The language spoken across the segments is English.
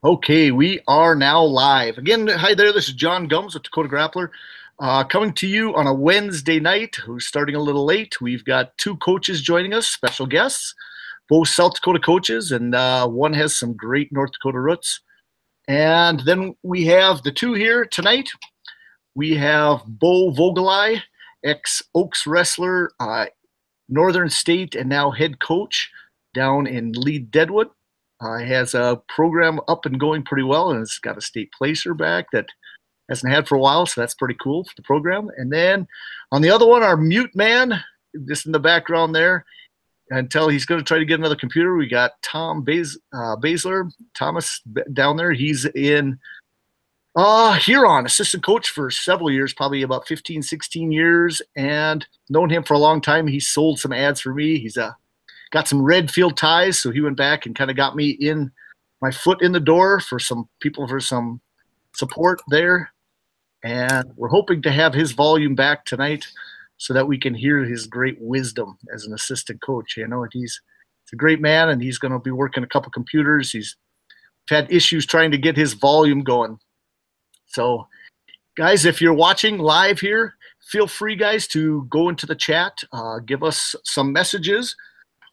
Okay, we are now live. Again, hi there. This is John Gums with Dakota Grappler, coming to you on a Wednesday night. We're starting a little late. We've got two coaches joining us, special guests, both South Dakota coaches, and one has some great North Dakota roots. And then we have the two here tonight. We have Beau Voegeli, ex-Oaks wrestler, Northern State, and now head coach down in Lead Deadwood. Has a program up and going pretty well, and it's got a state placer back that hasn't had for a while, so that's pretty cool for the program. And then on the other one, our mute man, just in the background there, until he's going to try to get another computer, we got Baszler, Thomas down there. He's in Huron, assistant coach for several years, probably about 15, 16 years, and known him for a long time. He sold some ads for me. He's got some Redfield ties, so he went back and kind of got me in my foot in the door for some people for some support there. And we're hoping to have his volume back tonight so that we can hear his great wisdom as an assistant coach. You know, he's a great man, and he's going to be working a couple computers. He's had issues trying to get his volume going. So, guys, if you're watching live here, feel free, guys, to go into the chat, give us some messages.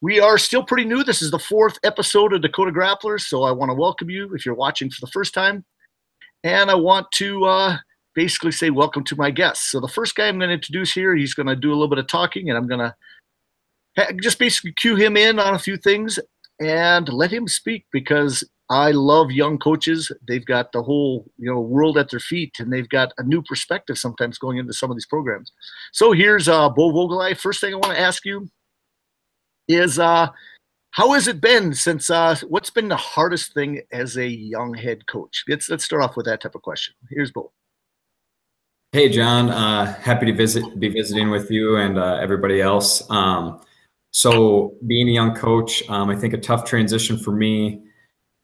We are still pretty new. This is the 4th episode of Dakota Grappler, so I want to welcome you if you're watching for the first time. And I want to basically say welcome to my guests. So the first guy I'm going to introduce here, he's going to do a little bit of talking, and I'm going to just basically cue him in on a few things and let him speak, because I love young coaches. They've got the whole world at their feet, and they've got a new perspective sometimes going into some of these programs. So here's Beau Voegeli. First thing I want to ask you is how has it been since what's been the hardest thing as a young head coach? Let's start off with that type of question. Here's Beau. Hey John, happy to be visiting with you and everybody else. So being a young coach, I think a tough transition for me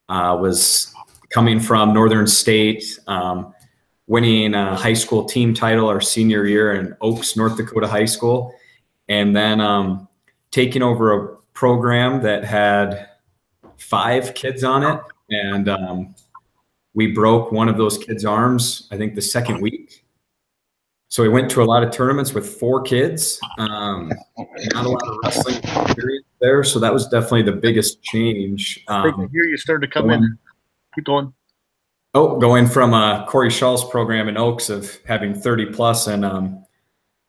was coming from Northern State, winning a high school team title our senior year in Oaks, North Dakota High School, and then taking over a program that had 5 kids on it, and we broke one of those kids' arms, I think the second week. So we went to a lot of tournaments with 4 kids, not a lot of wrestling experience there. So that was definitely the biggest change. Here you started to come in. Keep going. Going from Corey Schall's program in Oaks of having 30 plus and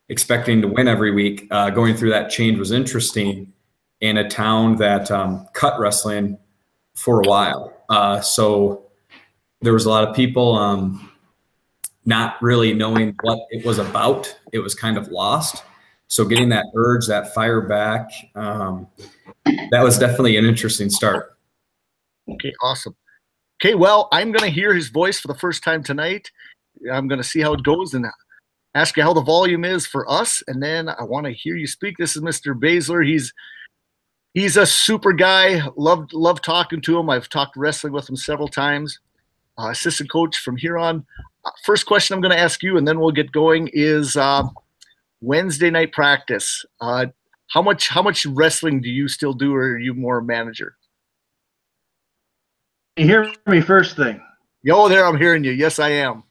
expecting to win every week, going through that change was interesting in a town that cut wrestling for a while. So there was a lot of people not really knowing what it was about. It was kind of lost. So getting that urge, that fire back, that was definitely an interesting start. Okay, awesome. Okay, well, I'm going to hear his voice for the first time tonight. I'm going to see how it goes and ask you how the volume is for us, and then I want to hear you speak. This is Mr. Baszler. He's a super guy. Love talking to him. I've talked wrestling with him several times. Assistant coach from Huron. First question I'm going to ask you, and then we'll get going, is Wednesday night practice. How much wrestling do you still do, or are you more a manager? You hear me first thing? Yo, there, I'm hearing you. Yes, I am.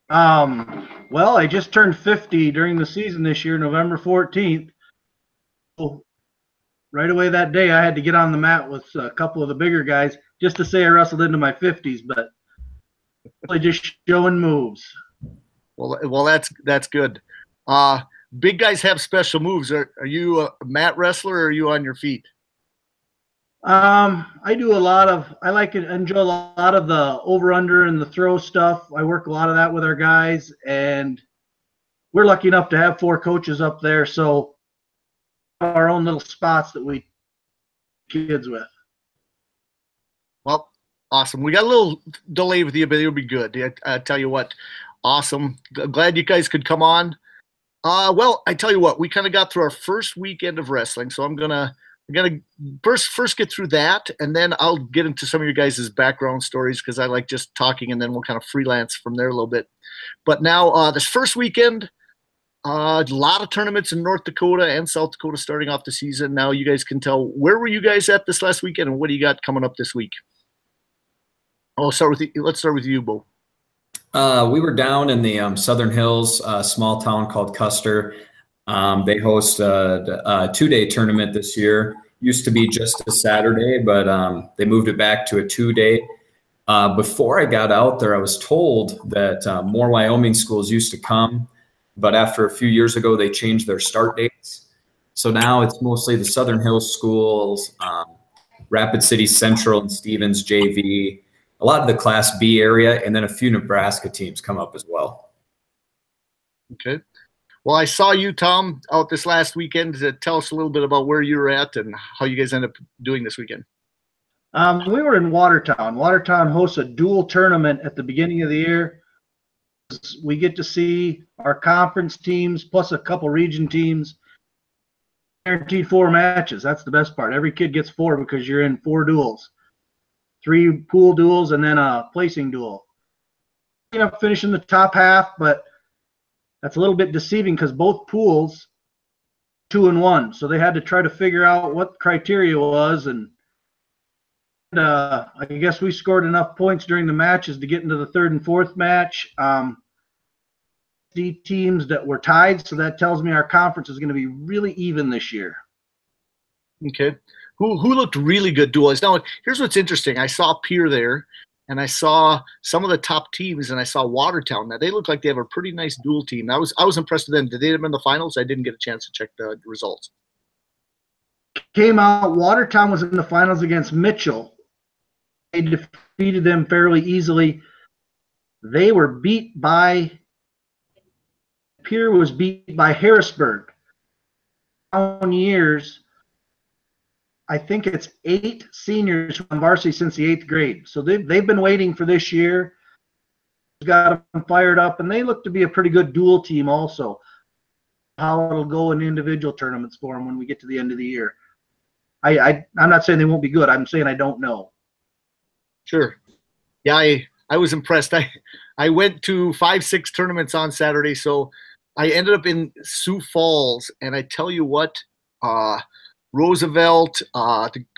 Well, I just turned 50 during the season this year, November 14th. So right away that day, I had to get on the mat with a couple of the bigger guys just to say I wrestled into my 50s, but really just showing moves. Well, that's good. Big guys have special moves. Are you a mat wrestler, or are you on your feet? I do a lot of, enjoy a lot of the over-under and the throw stuff. I work a lot of that with our guys, and we're lucky enough to have 4 coaches up there, so our own little spots that we kids with. Well, awesome. We got a little delay with you, but it'll be good. I tell you what, awesome. Glad you guys could come on. Well, I tell you what, we kind of got through our first weekend of wrestling, so I'm gonna first get through that, and then I'll get into some of your guys' background stories, because I like just talking, and then we'll kind of freelance from there a little bit. But now this first weekend, a lot of tournaments in North Dakota and South Dakota starting off the season. Now you guys can tell, where were you guys at this last weekend, and what do you got coming up this week? Let's start with you, Beau. We were down in the Southern Hills, a small town called Custer. They host a 2-day tournament this year. Used to be just a Saturday, but they moved it back to a 2-day. Before I got out there, I was told that more Wyoming schools used to come, but after a few years ago, they changed their start dates. So now it's mostly the Southern Hills schools, Rapid City Central and Stevens JV, a lot of the Class B area, and then a few Nebraska teams come up as well. Okay. Well, I saw you, Tom, out this last weekend. Tell us a little bit about where you were at and how you guys ended up doing this weekend. We were in Watertown. Watertown hosts a dual tournament at the beginning of the year. We get to see our conference teams plus a couple region teams. Guaranteed 4 matches. That's the best part. Every kid gets 4 because you're in 4 duels. 3 pool duels and then a placing duel. You know, finishing the top half, but that's a little bit deceiving because both pools 2 and 1. So they had to try to figure out what criteria was, and I guess we scored enough points during the matches to get into the 3rd and 4th match. The teams that were tied, so that tells me our conference is going to be really even this year. Okay. Who looked really good duels? Now, here's what's interesting. I saw Pierre there, and I saw some of the top teams, and I saw Watertown. Now, they look like they have a pretty nice dual team. I was impressed with them. Did they have them in the finals? I didn't get a chance to check the results. Came out, Watertown was in the finals against Mitchell. They defeated them fairly easily. They were beat by Pierre was beat by Harrisburg. Years, I think it's 8 seniors from varsity since the 8th grade. So they've been waiting for this year. Got them fired up, and they look to be a pretty good dual team also. How it'll go in individual tournaments for them when we get to the end of the year. I'm not saying they won't be good. I'm saying I don't know. Sure. Yeah, I was impressed. I went to 5-6 tournaments on Saturday, so I ended up in Sioux Falls, and I tell you what, Roosevelt,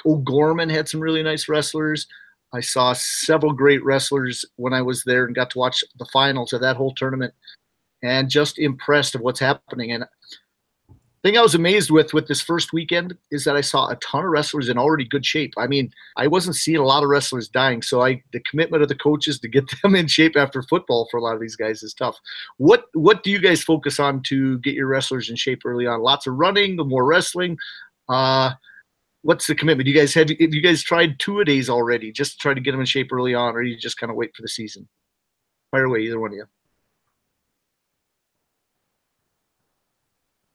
O'Gorman had some really nice wrestlers. I saw several great wrestlers when I was there and got to watch the finals of that whole tournament, and just impressed of what's happening. And the thing I was amazed with this first weekend is that I saw a ton of wrestlers in already good shape. I mean, I wasn't seeing a lot of wrestlers dying, so the commitment of the coaches to get them in shape after football for a lot of these guys is tough. What do you guys focus on to get your wrestlers in shape early on? Lots of running, more wrestling. What's the commitment? Have you guys tried 2-a-days already just to try to get them in shape early on, or you just kind of wait for the season? Fire away, either one of you.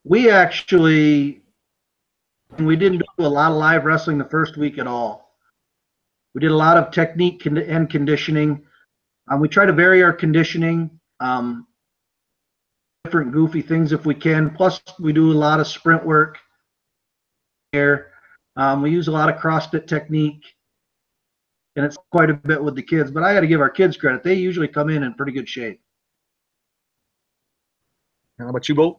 We didn't do a lot of live wrestling the first week at all. We did a lot of technique and conditioning. We try to vary our conditioning, different goofy things if we can. Plus, we do a lot of sprint work here. We use a lot of CrossFit technique, and it's quite a bit with the kids. But I got to give our kids credit. They usually come in pretty good shape. How about you, Beau?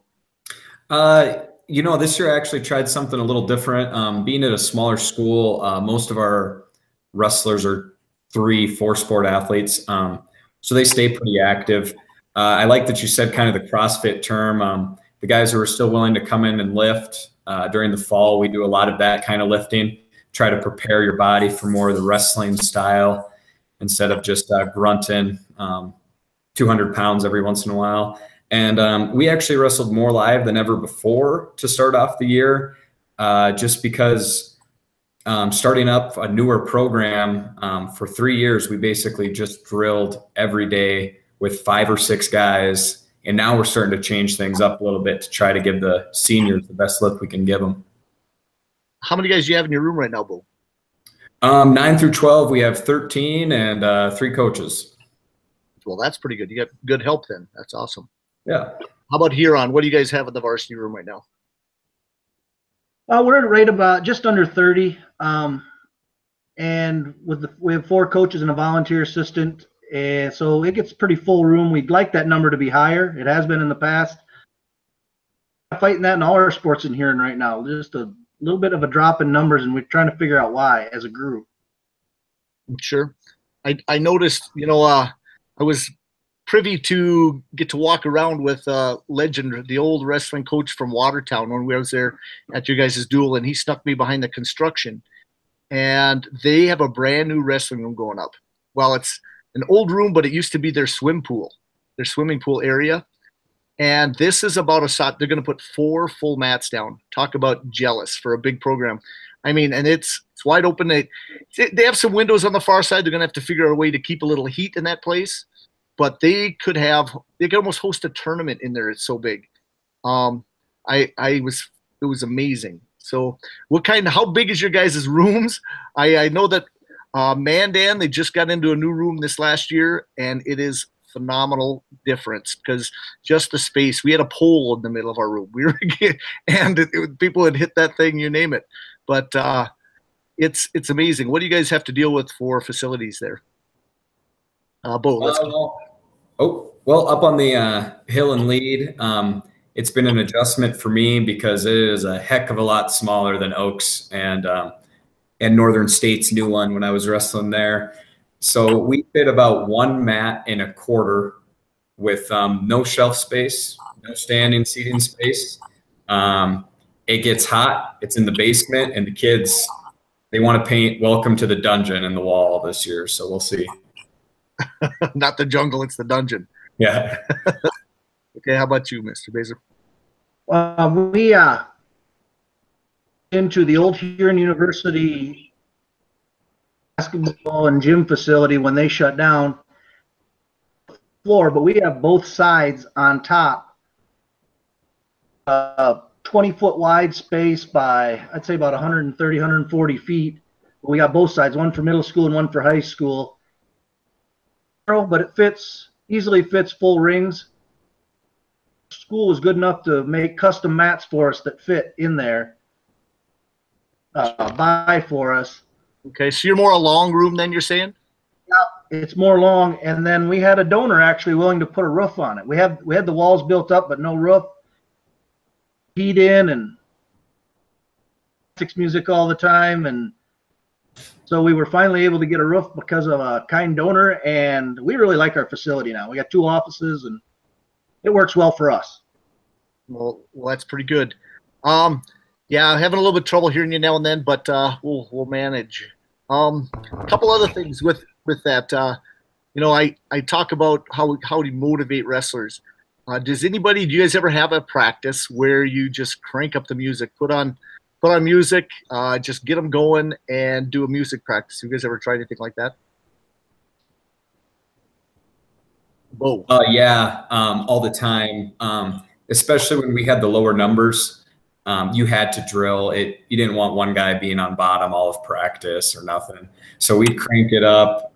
This year I actually tried something a little different. Being at a smaller school, most of our wrestlers are 3-4 sport athletes. So they stay pretty active. I like that you said kind of the CrossFit term. The guys who are still willing to come in and lift during the fall, we do a lot of that kind of lifting, try to prepare your body for more of the wrestling style instead of just grunting 200 pounds every once in a while. And we actually wrestled more live than ever before to start off the year, just because starting up a newer program for 3 years, we basically just drilled every day with 5 or 6 guys. And now we're starting to change things up a little bit to try to give the seniors the best lift we can give them. How many guys do you have in your room right now, Beau? 9 through 12, we have 13 and 3 coaches. Well, that's pretty good. You got good help then. That's awesome. Yeah. How about Huron? What do you guys have in the varsity room right now? We're at right about just under 30. And we have 4 coaches and a volunteer assistant. And so it gets pretty full room. We'd like that number to be higher. It has been in the past. I'm fighting that in all our sports in Huron right now. Just a little bit of a drop in numbers, and we're trying to figure out why as a group. Sure. I noticed, I was privy to get to walk around with Legend, the old wrestling coach from Watertown, when we was there at your guys' duel, and he snuck me behind the construction. And they have a brand new wrestling room going up. Well, it's an old room, but it used to be their swimming pool area. And this is about they're going to put 4 full mats down. Talk about jealous for a big program. I mean, and it's wide open. They have some windows on the far side. They're going to have to figure out a way to keep a little heat in that place. But they could almost host a tournament in there. It's so big. It was amazing. So how big is your guys' rooms? I know that Mandan, they just got into a new room this last year, and it is phenomenal difference because just the space. We had a pole in the middle of our room. People would hit that thing, you name it. But it's amazing. What do you guys have to deal with for facilities there? Beau, let's go. Well, up on the hill and lead, it's been an adjustment for me because it is a heck of a lot smaller than Oaks and Northern State's new one when I was wrestling there. So we fit about 1 mat and a quarter with no shelf space, no standing seating space. It gets hot. It's in the basement, and the kids, they want to paint "Welcome to the Dungeon" in the wall this year. So we'll see. Not the jungle, it's the dungeon. Yeah. Okay, how about you, Mr. Baszler? We into the old Huron University basketball and gym facility when they shut down floor, but we have both sides on top. 20-foot wide space by, I'd say, about 130, 140 feet. We got both sides, one for middle school and one for high school. But it easily fits full rings. School was good enough to make custom mats for us that fit in there, buy for us. Okay, so you're more a long room than you're saying? Yeah, it's more long, and then we had a donor actually willing to put a roof on it. We had the walls built up, but no roof. Heat in and music all the time, and so we were finally able to get a roof because of a kind donor, and we really like our facility now. We got 2 offices, and it works well for us. Well, that's pretty good. Yeah, having a little bit of trouble hearing you now and then, but we'll manage. A couple other things with that. I talk about how to motivate wrestlers. Do you guys ever have a practice where you just crank up the music, put on music, just get them going and do a music practice? Have you guys ever tried anything like that? Whoa. Yeah, all the time, especially when we had the lower numbers. You had to drill it. You didn't want one guy being on bottom all of practice or nothing. So we'd crank it up.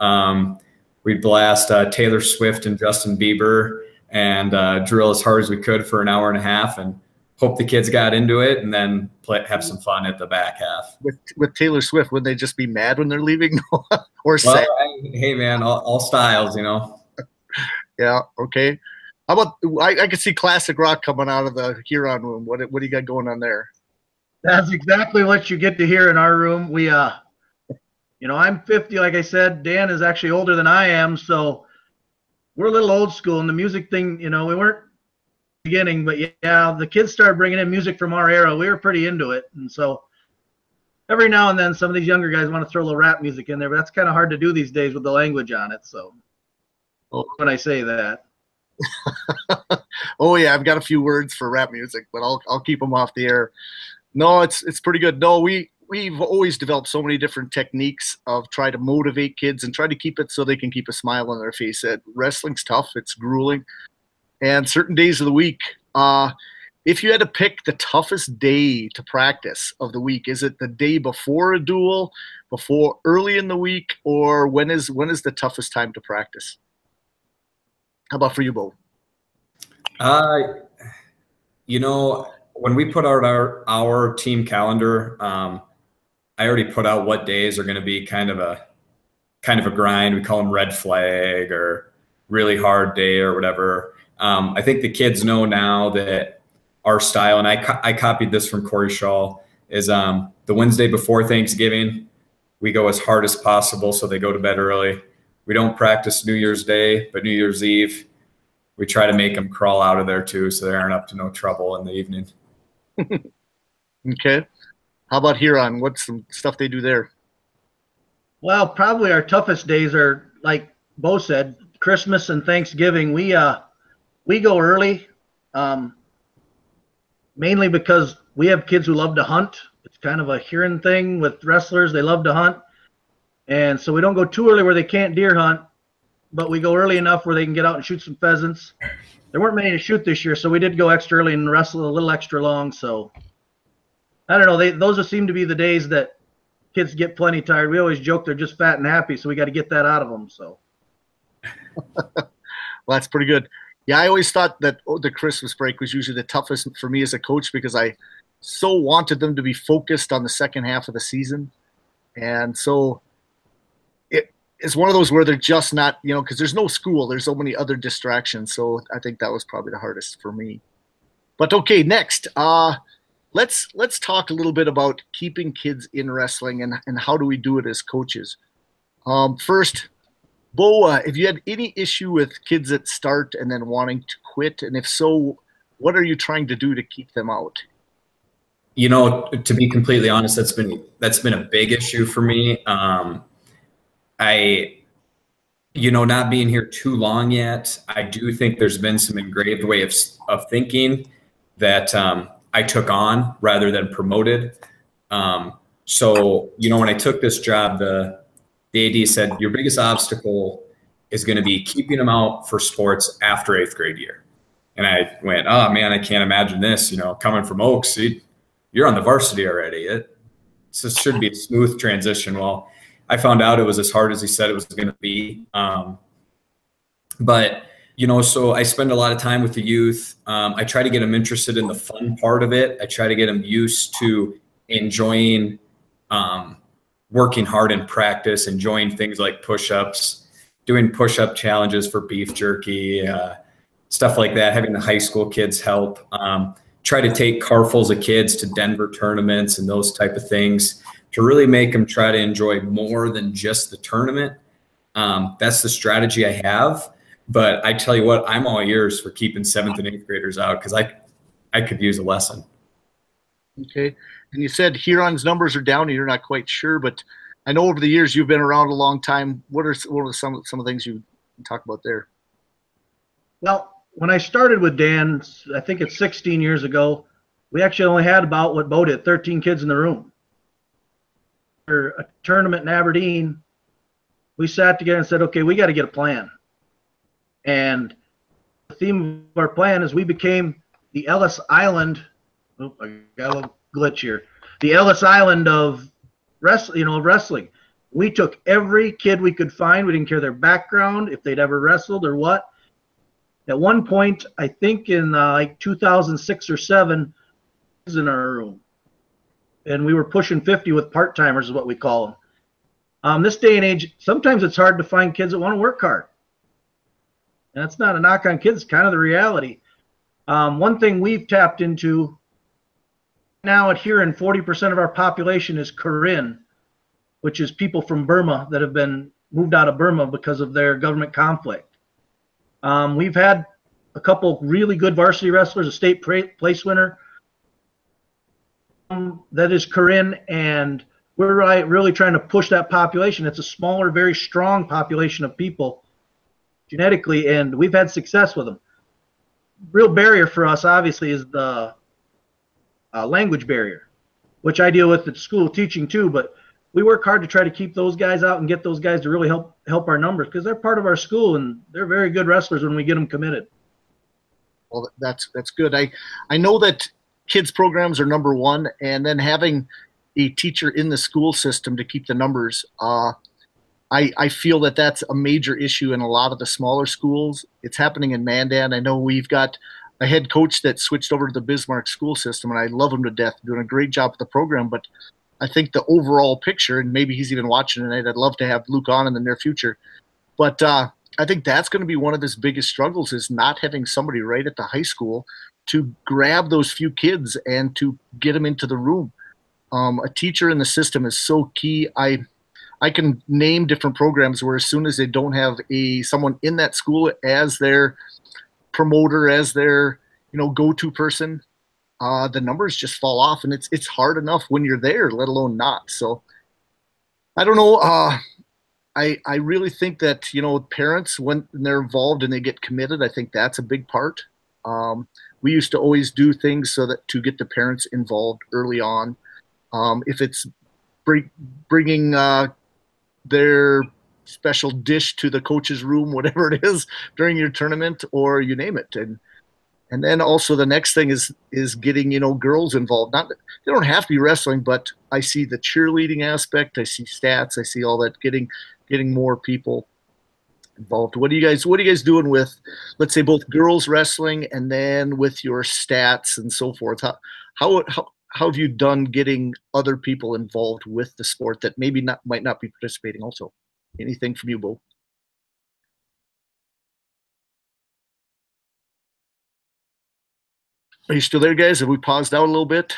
We'd blast Taylor Swift and Justin Bieber and drill as hard as we could for an hour and a half and hope the kids got into it, and then have some fun at the back half. With Taylor Swift, would they just be mad when they're leaving? Or sad? Hey man, all styles, Yeah, okay. How about, I could see classic rock coming out of the Huron room. What do you got going on there? That's exactly what you get to hear in our room. We, I'm 50, like I said. Dan is actually older than I am, so we're a little old school. And the music thing, we weren't beginning, but yeah, the kids started bringing in music from our era. We were pretty into it, and so every now and then, some of these younger guys want to throw a little rap music in there, but that's kind of hard to do these days with the language on it. So, when I say that. Oh yeah, I've got a few words for rap music, but I'll keep them off the air. No, it's pretty good. No, we've always developed so many different techniques of try to motivate kids and try to keep it so they can keep a smile on their face. Wrestling's tough, it's grueling, and certain days of the week. If you had to pick the toughest day to practice of the week, is it the day before a duel, before early in the week, or when is the toughest time to practice? How about for you, Beau? When we put out our team calendar, I already put out what days are going to be kind of a grind. We call them red flag or really hard day or whatever. I think the kids know now that our style, and I copied this from Corey Shaw, is the Wednesday before Thanksgiving, we go as hard as possible so they go to bed early. We don't practice New Year's Day, but New Year's Eve, we try to make them crawl out of there too, so they aren't up to no trouble in the evening. Okay. How about Huron? What's some stuff they do there? Well, probably our toughest days are, like Beau said, Christmas and Thanksgiving. We go early, mainly because we have kids who love to hunt. It's kind of a Huron thing with wrestlers. They love to hunt. And so we don't go too early where they can't deer hunt, but we go early enough where they can get out and shoot some pheasants. There weren't many to shoot this year, so we did go extra early and wrestle a little extra long. So I don't know. Those seem to be the days that kids get plenty tired. We always joke they're just fat and happy, so we got to get that out of them. So, well, that's pretty good. Yeah, I always thought that the Christmas break was usually the toughest for me as a coach because I so wanted them to be focused on the second half of the season, and so it's one of those where they're just not, because there's no school, there's so many other distractions. So I think that was probably the hardest for me. But okay, next, let's talk a little bit about keeping kids in wrestling and how do we do it as coaches. First, Beau, if you had any issue with kids that start and then wanting to quit, and if so, what are you trying to do to keep them out? To be completely honest, that's been a big issue for me. Not being here too long yet, I do think there's been some engraved way of thinking that I took on rather than promoted. So when I took this job, the AD said, your biggest obstacle is going to be keeping them out for sports after 8th grade year. And I went, oh man, I can't imagine this, coming from Oaks, you're on the varsity already. It should be a smooth transition. Well, I found out it was as hard as he said it was going to be. But so I spend a lot of time with the youth. I try to get them interested in the fun part of it. I try to get them used to enjoying working hard in practice, enjoying things like push-ups, doing push-up challenges for beef jerky, stuff like that, having the high school kids help. Try to take carfuls of kids to Denver tournaments and those type of things to really make them try to enjoy more than just the tournament. That's the strategy I have. But I tell you what, I'm all ears for keeping 7th and 8th graders out because I could use a lesson. Okay. And you said Huron's numbers are down and you're not quite sure, but I know over the years you've been around a long time. What are some of the things you can talk about there? Well, when I started with Dan, I think it's 16 years ago, we actually only had about what Beau did, 13 kids in the room. For a tournament in Aberdeen, we sat together and said, okay, we got to get a plan. And the theme of our plan is we became the Ellis Island. Oh, I got a little glitch here. The Ellis Island of wrestling. We took every kid we could find. We didn't care their background, if they'd ever wrestled or what. At one point, I think in like 2006 or 7, in our room. And we were pushing 50 with part-timers is what we call them. This day and age, sometimes it's hard to find kids that want to work hard. And that's not a knock on kids, it's kind of the reality. One thing we've tapped into now at Huron, 40% of our population is Karen, which is people from Burma that have been moved out of Burma because of their government conflict. We've had a couple really good varsity wrestlers, a state place winner that is Karen, and we're really trying to push that population. It's a smaller, very strong population of people genetically, and we've had success with them. Real barrier for us, obviously, is the language barrier, which I deal with at school teaching too, but we work hard to try to keep those guys out and get those guys to really help our numbers because they're part of our school and they're very good wrestlers when we get them committed. Well, that's good. I know that kids programs are number one, and then having a teacher in the school system to keep the numbers. I feel that that's a major issue in a lot of the smaller schools. It's happening in Mandan. I know we've got a head coach that switched over to the Bismarck school system, and I love him to death, doing a great job with the program. But I think the overall picture, and maybe he's even watching tonight, I'd love to have Luke on in the near future. But I think that's going to be one of his biggest struggles is not having somebody right at the high school to grab those few kids and to get them into the room. A teacher in the system is so key. I I can name different programs where as soon as they don't have someone in that school as their promoter, as their go-to person, the numbers just fall off, and it's hard enough when you're there, let alone not. So I don't know. I really think that parents, when they're involved and they get committed, I think that's a big part. We used to always do things so that to get the parents involved early on. If it's bringing their special dish to the coach's room, whatever it is, during your tournament, or you name it, and then also the next thing is getting girls involved. Not they don't have to be wrestling, but I see the cheerleading aspect. I see stats. I see all that getting more people involved. What are you guys doing with, let's say, both girls wrestling and then with your stats and so forth? How have you done getting other people involved with the sport that might not be participating also? Anything from you, Beau? Are you still there, guys? Have we paused out a little bit?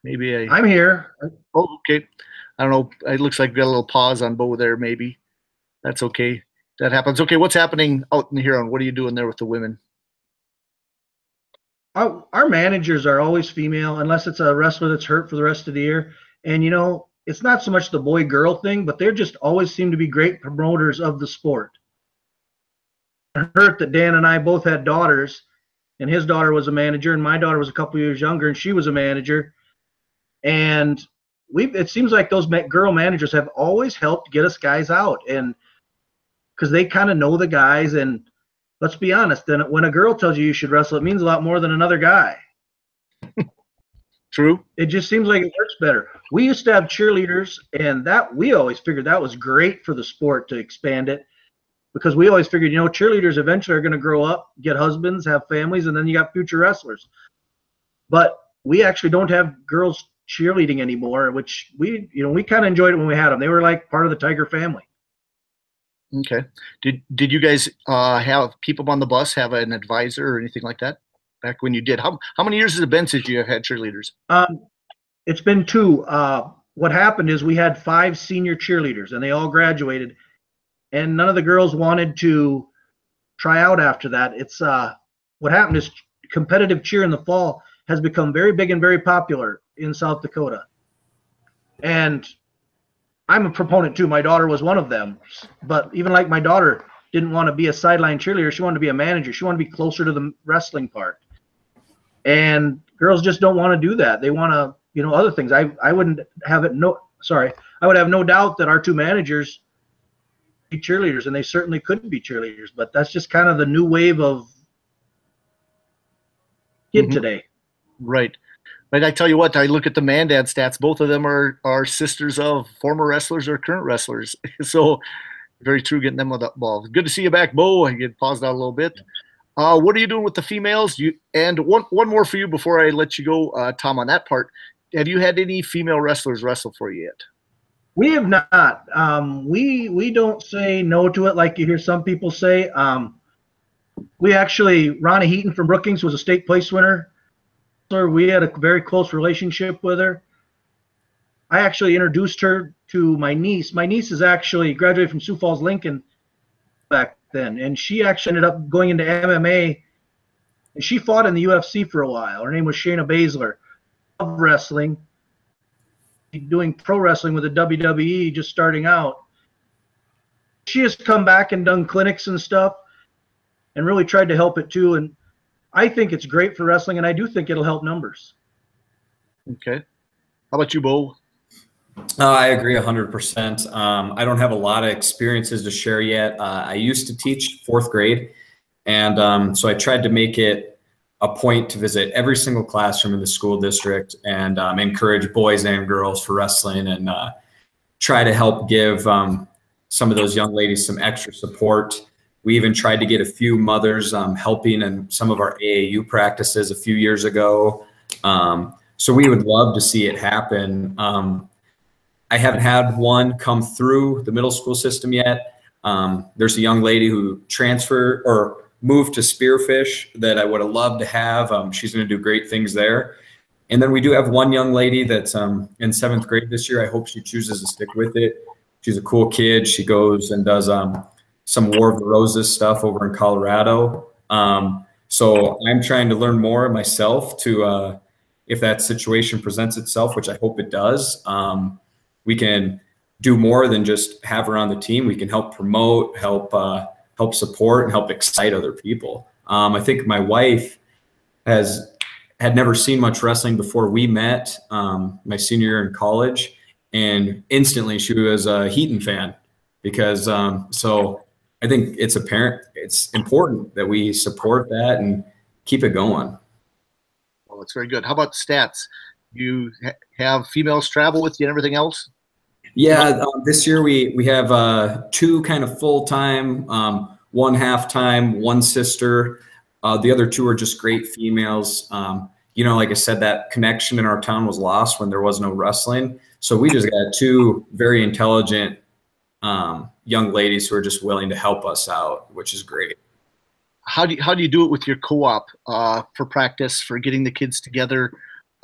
Maybe I'm here. Oh, okay. I don't know. It looks like we got a little pause on Beau there, maybe. That's okay. That happens. Okay, what's happening out in here? What are you doing there with the women? Our managers are always female, unless it's a wrestler that's hurt for the rest of the year. And, it's not so much the boy-girl thing, but they just always seem to be great promoters of the sport. It hurt that Dan and I both had daughters, and his daughter was a manager, and my daughter was a couple years younger, and she was a manager. And it seems like those girl managers have always helped get us guys out, and because they kind of know the guys. And let's be honest, then when a girl tells you should wrestle, it means a lot more than another guy. True. It just seems like it works better. We used to have cheerleaders, and that we always figured that was great for the sport to expand it, because we always figured, cheerleaders eventually are going to grow up, get husbands, have families, and then you got future wrestlers. But we actually don't have girls cheerleading anymore, which we kind of enjoyed it when we had them. They were like part of the Tiger family. Okay. Did you guys keep them on the bus, have an advisor or anything like that back when you did? How many years has it been since you have had cheerleaders? It's been 2. What happened is we had 5 senior cheerleaders, and they all graduated, and none of the girls wanted to try out after that. It's what happened is competitive cheer in the fall has become very big and very popular in South Dakota. And I'm a proponent too. My daughter was one of them. But even like my daughter didn't want to be a sideline cheerleader. She wanted to be a manager. She wanted to be closer to the wrestling part. And girls just don't want to do that. They want to, other things. I wouldn't have it. I would have no doubt that our 2 managers be cheerleaders, and they certainly couldn't be cheerleaders. But that's just kind of the new wave of kid today. Right. But I tell you what, I look at the Mandad stats. Both of them are sisters of former wrestlers or current wrestlers. So very true, getting them involved. Good to see you back, Beau. I get paused out a little bit. What are you doing with the females? And one more for you before I let you go, Tom, on that part. Have you had any female wrestlers wrestle for you yet? We have not. We don't say no to it like you hear some people say. We actually, Ronnie Heaton from Brookings was a state place winner. We had a very close relationship with her. I actually introduced her to my niece. My niece is actually graduated from Sioux Falls Lincoln back then, and she actually ended up going into MMA, and she fought in the UFC for a while. Her name was Shayna Baszler. Of wrestling, doing pro wrestling with the WWE, just starting out. She has come back and done clinics and stuff and really tried to help it too. And I think it's great for wrestling, and I do think it'll help numbers. Okay. How about you, Beau? I agree 100%. I don't have a lot of experiences to share yet. I used to teach 4th grade, and so I tried to make it a point to visit every single classroom in the school district and encourage boys and girls for wrestling, and try to help give some of those young ladies some extra support. We even tried to get a few mothers helping in some of our AAU practices a few years ago. So we would love to see it happen. I haven't had one come through the middle school system yet. There's a young lady who transferred or moved to Spearfish that I would have loved to have. She's going to do great things there. And then we do have one young lady that's in 7th grade this year. I hope she chooses to stick with it. She's a cool kid. She goes and does some War of the Roses stuff over in Colorado. So I'm trying to learn more myself to, if that situation presents itself, which I hope it does, we can do more than just have her on the team. We can help promote, help support, and help excite other people. I think my wife had never seen much wrestling before we met, my senior year in college, and instantly she was a Heaton fan because so I think it's important that we support that and keep it going. Well, that's very good. How about stats? You have females travel with you and everything else? Yeah, this year we have 2 kind of full-time, 1 half-time, 1 sister. The other 2 are just great females. Like I said, that connection in our town was lost when there was no wrestling. So we just got 2 very intelligent young ladies who are just willing to help us out, which is great. How do you do it with your co-op for practice, for getting the kids together?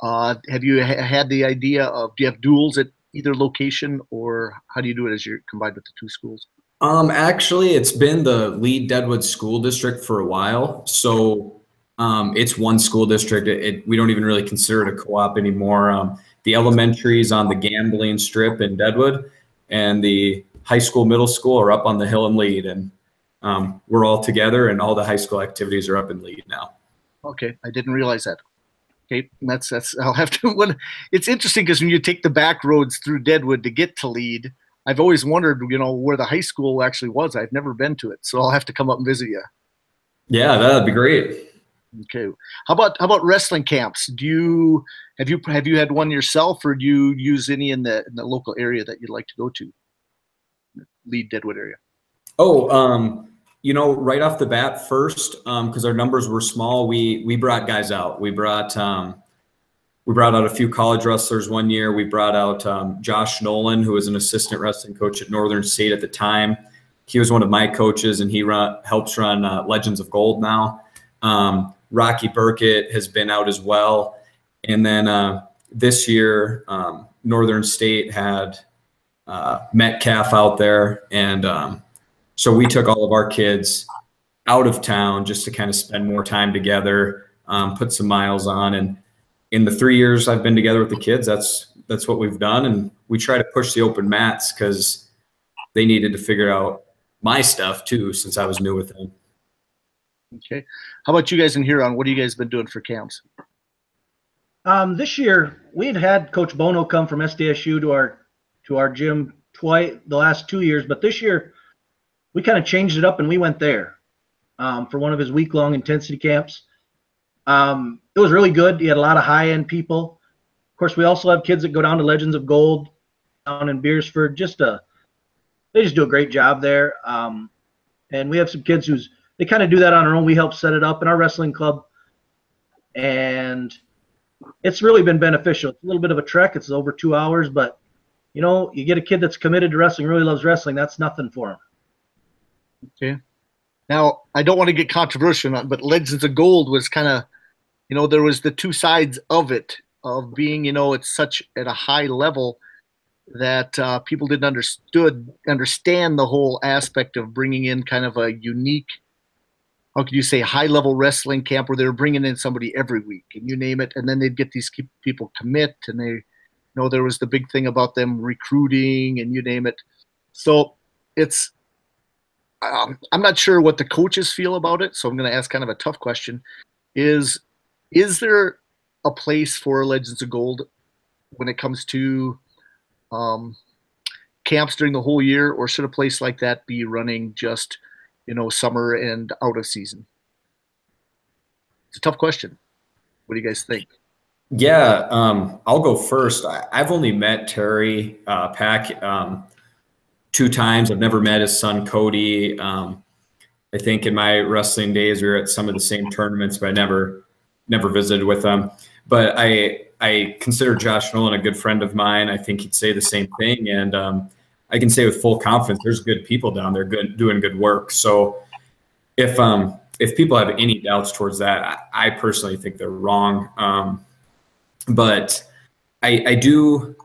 Have you had the idea of, do you have duels at either location, or how do you do it as you're combined with the 2 schools? Actually, it's been the Lead Deadwood School District for a while. So it's 1 school district. We don't even really consider it a co-op anymore. The elementary is on the gambling strip in Deadwood, and the high school, middle school are up on the hill in Lead. And we're all together, and all the high school activities are up in Lead now. Okay, I didn't realize that. Okay, that's I'll have to. It's interesting because when you take the back roads through Deadwood to get to Lead, I've always wondered, where the high school actually was. I've never been to it, so I'll have to come up and visit you. Yeah, that'd be great. Okay, how about wrestling camps? Have you had one yourself, or do you use any in the local area that you'd like to go to? Lead Deadwood area. Oh, right off the bat first, because our numbers were small, we brought guys out. We brought out a few college wrestlers one year. We brought out Josh Nolan, who was an assistant wrestling coach at Northern State at the time. He was one of my coaches, and he helps run Legends of Gold now. Rocky Burkett has been out as well. And then this year, Northern State had Metcalf out there, and so we took all of our kids out of town just to kind of spend more time together, put some miles on. And in the 3 years I've been together with the kids, that's what we've done. And we try to push the open mats because they needed to figure out my stuff too, since I was new with them. Okay. How about you guys in Huron? What have you guys been doing for camps? This year we've had Coach Bono come from SDSU to our gym twice the last 2 years, but this year we kind of changed it up and we went there for one of his week-long intensity camps. It was really good. He had a lot of high-end people. Of course, we also have kids that go down to Legends of Gold down in Beersford. They just do a great job there. And we have some kids they kind of do that on their own. We help set it up in our wrestling club. And it's really been beneficial. It's a little bit of a trek. It's over 2 hours, but you get a kid that's committed to wrestling, really loves wrestling. That's nothing for him. Okay. Now, I don't want to get controversial, but Legends of Gold was kind of, there was the 2 sides of it, of being, it's such at a high level that people didn't understand the whole aspect of bringing in kind of a unique, how could you say, high-level wrestling camp where they were bringing in somebody every week, and you name it, and then they'd get these people commit, and there was the big thing about them recruiting, and you name it. So it's, I'm not sure what the coaches feel about it, so I'm going to ask kind of a tough question. Is there a place for Legends of Gold when it comes to camps during the whole year, or should a place like that be running just, summer and out of season? It's a tough question. What do you guys think? Yeah, I'll go first. I've only met Terry Pack 2 times. I've never met his son, Cody. I think in my wrestling days, we were at some of the same tournaments, but I never visited with them. But I consider Josh Nolan a good friend of mine. I think he'd say the same thing. And I can say with full confidence, there's good people down there doing good work. So if people have any doubts towards that, I personally think they're wrong. But I do,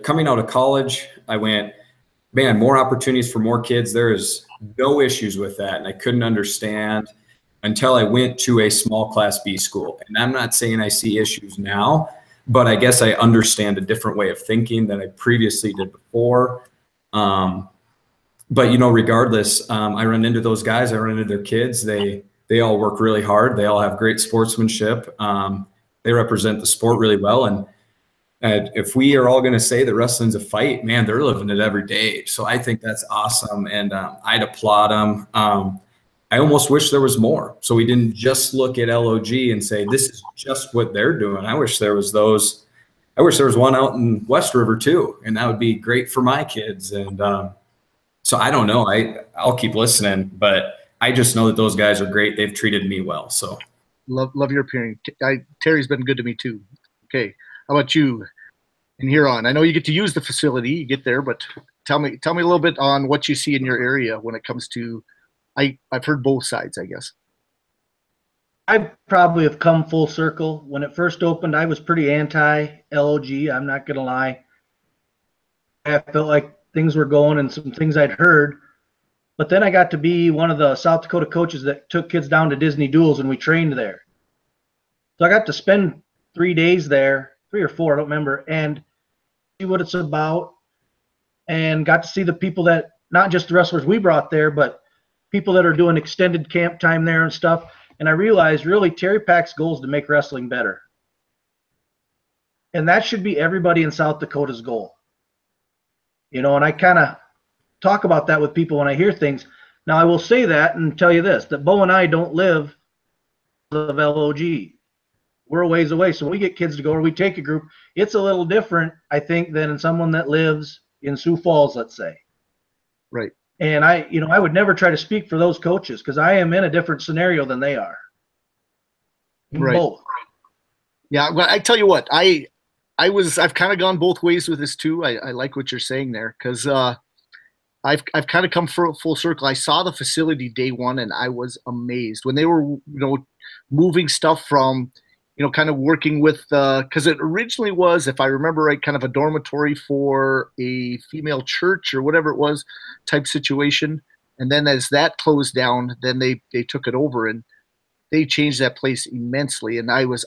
coming out of college, I went man, more opportunities for more kids. There is no issues with that. And I couldn't understand until I went to a small class B school. And I'm not saying I see issues now, but I guess I understand a different way of thinking than I previously did before. But, you know, regardless, I run into those guys, I run into their kids. They all work really hard. They all have great sportsmanship. They represent the sport really well. And if we are all going to say that wrestling's a fight, man, they're living it every day. So I think that's awesome. And I'd applaud them. I almost wish there was more. So we didn't just look at LOG and say, this is just what they're doing. I wish there was those. I wish there was one out in West River too. And that would be great for my kids. And so I don't know. I'll keep listening, but I just know that those guys are great. They've treated me well. So love your opinion. Terry's been good to me too. Okay. How about you? And here on, I know you get to use the facility, you get there, but tell me a little bit on what you see in your area when it comes to, I've heard both sides, I guess. I probably have come full circle. When it first opened, I was pretty anti-LOG. I'm not going to lie. I felt like things were going and some things I'd heard. But then I got to be one of the South Dakota coaches that took kids down to Disney Duels, and we trained there. So I got to spend 3 days there, 3 or 4, I don't remember, and see what it's about, and got to see the people that, not just the wrestlers we brought there, but people that are doing extended camp time there and stuff. And I realized really Terry Pack's goal is to make wrestling better. And that should be everybody in South Dakota's goal. You know, and I kind of talk about that with people when I hear things. Now, I will say that and tell you this, that Beau and I don't live of LOG. We're a ways away. So when we get kids to go or we take a group, it's a little different, I think, than someone that lives in Sioux Falls, let's say. Right. And I would never try to speak for those coaches because I am in a different scenario than they are. Right. Both. Yeah. Well, I tell you what, I've kind of gone both ways with this too. I like what you're saying there because I've kind of come full circle. I saw the facility day one and I was amazed when they were, moving stuff from, kind of working with, because it originally was, if I remember right, kind of a dormitory for a female church or whatever it was type situation. And then as that closed down, then they took it over and they changed that place immensely. And I was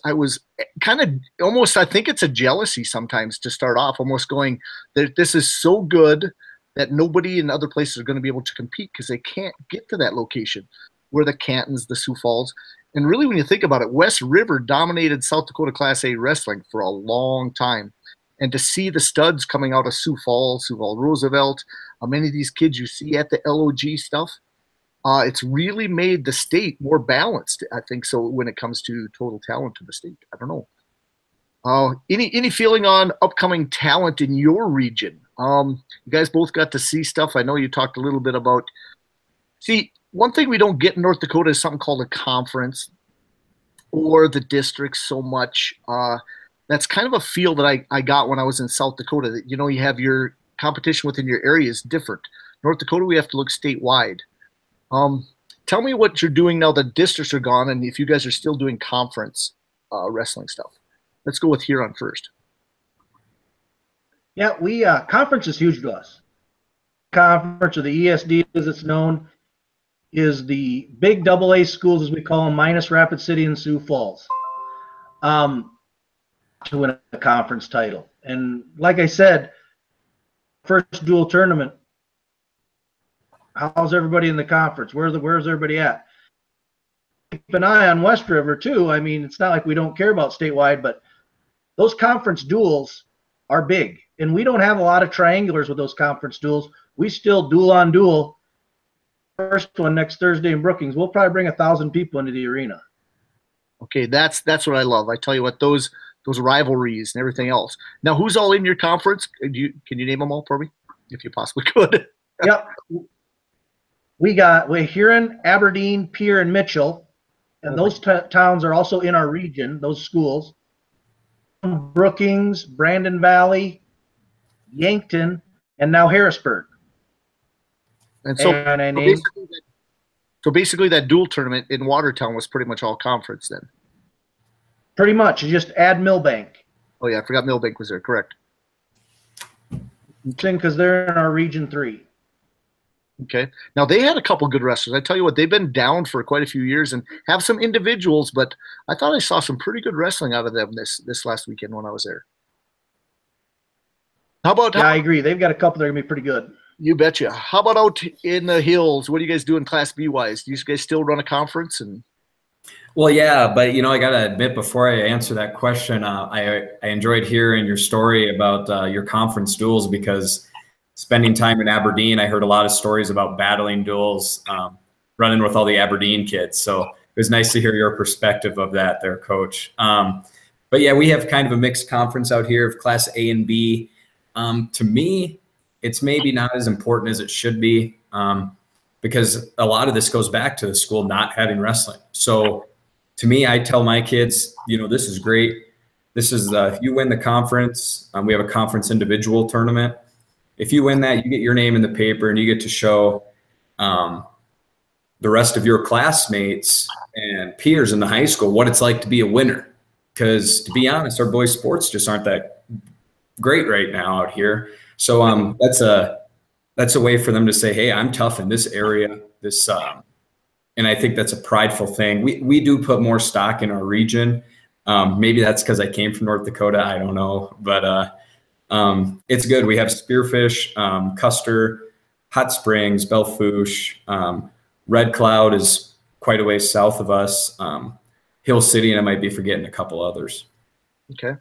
kind of almost, I think it's a jealousy sometimes to start off, almost going, this is so good that nobody in other places are going to be able to compete because they can't get to that location where the Cantons, the Sioux Falls. And really, when you think about it, West River dominated South Dakota Class A wrestling for a long time. And to see the studs coming out of Sioux Falls, Roosevelt, many of these kids you see at the LOG stuff, it's really made the state more balanced, I think, so when it comes to total talent to the state. I don't know. Any feeling on upcoming talent in your region? You guys both got to see stuff. I know you talked a little bit about – see, one thing we don't get in North Dakota is something called a conference or the districts so much. That's kind of a feel that I got when I was in South Dakota. That, you have your competition within your area is different. North Dakota, we have to look statewide. Tell me what you're doing now that districts are gone and if you guys are still doing conference wrestling stuff. Let's go with Huron first. Yeah, we conference is huge to us. Conference, or the ESD as it's known, is the big AA schools, as we call them, minus Rapid City and Sioux Falls, to win a conference title. And like I said, first dual tournament, how's everybody in the conference? Where's everybody at? Keep an eye on West River too. I mean, it's not like we don't care about statewide, but those conference duels are big. And we don't have a lot of triangulars with those conference duels. We still duel on duel. First one next Thursday in Brookings. We'll probably bring 1,000 people into the arena. Okay, that's what I love. I tell you what, those rivalries and everything else. Now, who's all in your conference? Can you name them all for me, if you possibly could? Yep. We're Huron, Aberdeen, Pierre, and Mitchell. And those towns are also in our region, those schools. Brookings, Brandon Valley, Yankton, and now Harrisburg. And so basically that dual tournament in Watertown was pretty much all conference then. Pretty much. You just add Millbank. Oh, yeah, I forgot Millbank was there. Correct. because they're in our Region 3. Okay. Now they had a couple good wrestlers. I tell you what, they've been down for quite a few years and have some individuals, but I thought I saw some pretty good wrestling out of them this last weekend when I was there. I agree. They've got a couple that are gonna be pretty good. You betcha. How about out in the hills? What do you guys do in Class B wise? Do you guys still run a conference? Well, yeah, but I gotta admit, before I answer that question, I enjoyed hearing your story about your conference duels, because spending time in Aberdeen, I heard a lot of stories about battling duels, running with all the Aberdeen kids. So it was nice to hear your perspective of that there, Coach. But yeah, we have kind of a mixed conference out here of Class A and B. To me, it's maybe not as important as it should be, because a lot of this goes back to the school not having wrestling. So to me, I tell my kids, this is great. This is if you win the conference, we have a conference individual tournament. If you win that, you get your name in the paper and you get to show the rest of your classmates and peers in the high school what it's like to be a winner. Because to be honest, our boys' sports just aren't that great right now out here. So that's a way for them to say, hey, I'm tough in this area. And I think that's a prideful thing. We do put more stock in our region. Maybe that's because I came from North Dakota. I don't know, but it's good. We have Spearfish, Custer, Hot Springs, Belle Fourche. Red Cloud is quite a ways south of us. Hill City, and I might be forgetting a couple others. Okay.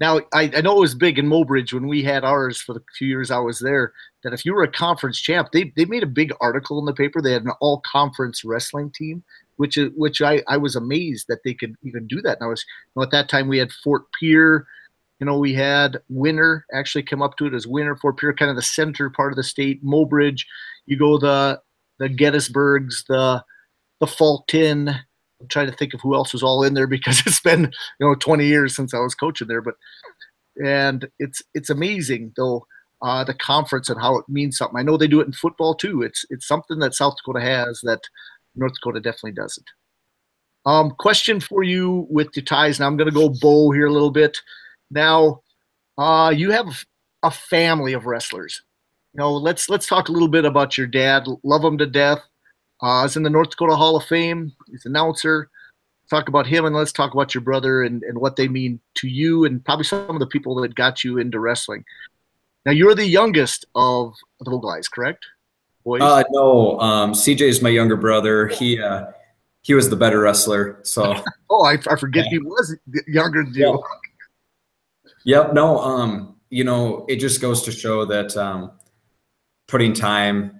Now, I know it was big in Mobridge when we had ours for the few years I was there, that if you were a conference champ, they made a big article in the paper. They had an all-conference wrestling team, which I was amazed that they could even do that. And I was, at that time we had Fort Pierre. We had Winter actually come up to it as Winter, Fort Pierre, kind of the center part of the state. Mobridge, you go the Gettysburgs, the Fulton. I'm trying to think of who else was all in there because it's been 20 years since I was coaching there. And it's amazing though, the conference and how it means something. I know they do it in football too. It's something that South Dakota has that North Dakota definitely doesn't. Question for you with the ties. Now I'm going to go Beau here a little bit. Now, you have a family of wrestlers. Let's talk a little bit about your dad. Love him to death. He's in the North Dakota Hall of Fame. He's an announcer. Talk about him, and let's talk about your brother and what they mean to you and probably some of the people that got you into wrestling. Now, you're the youngest of the Voegelis, correct? Boys? No, CJ is my younger brother. He was the better wrestler. So. Oh, I forget he was younger than you. Yep. No, it just goes to show that putting time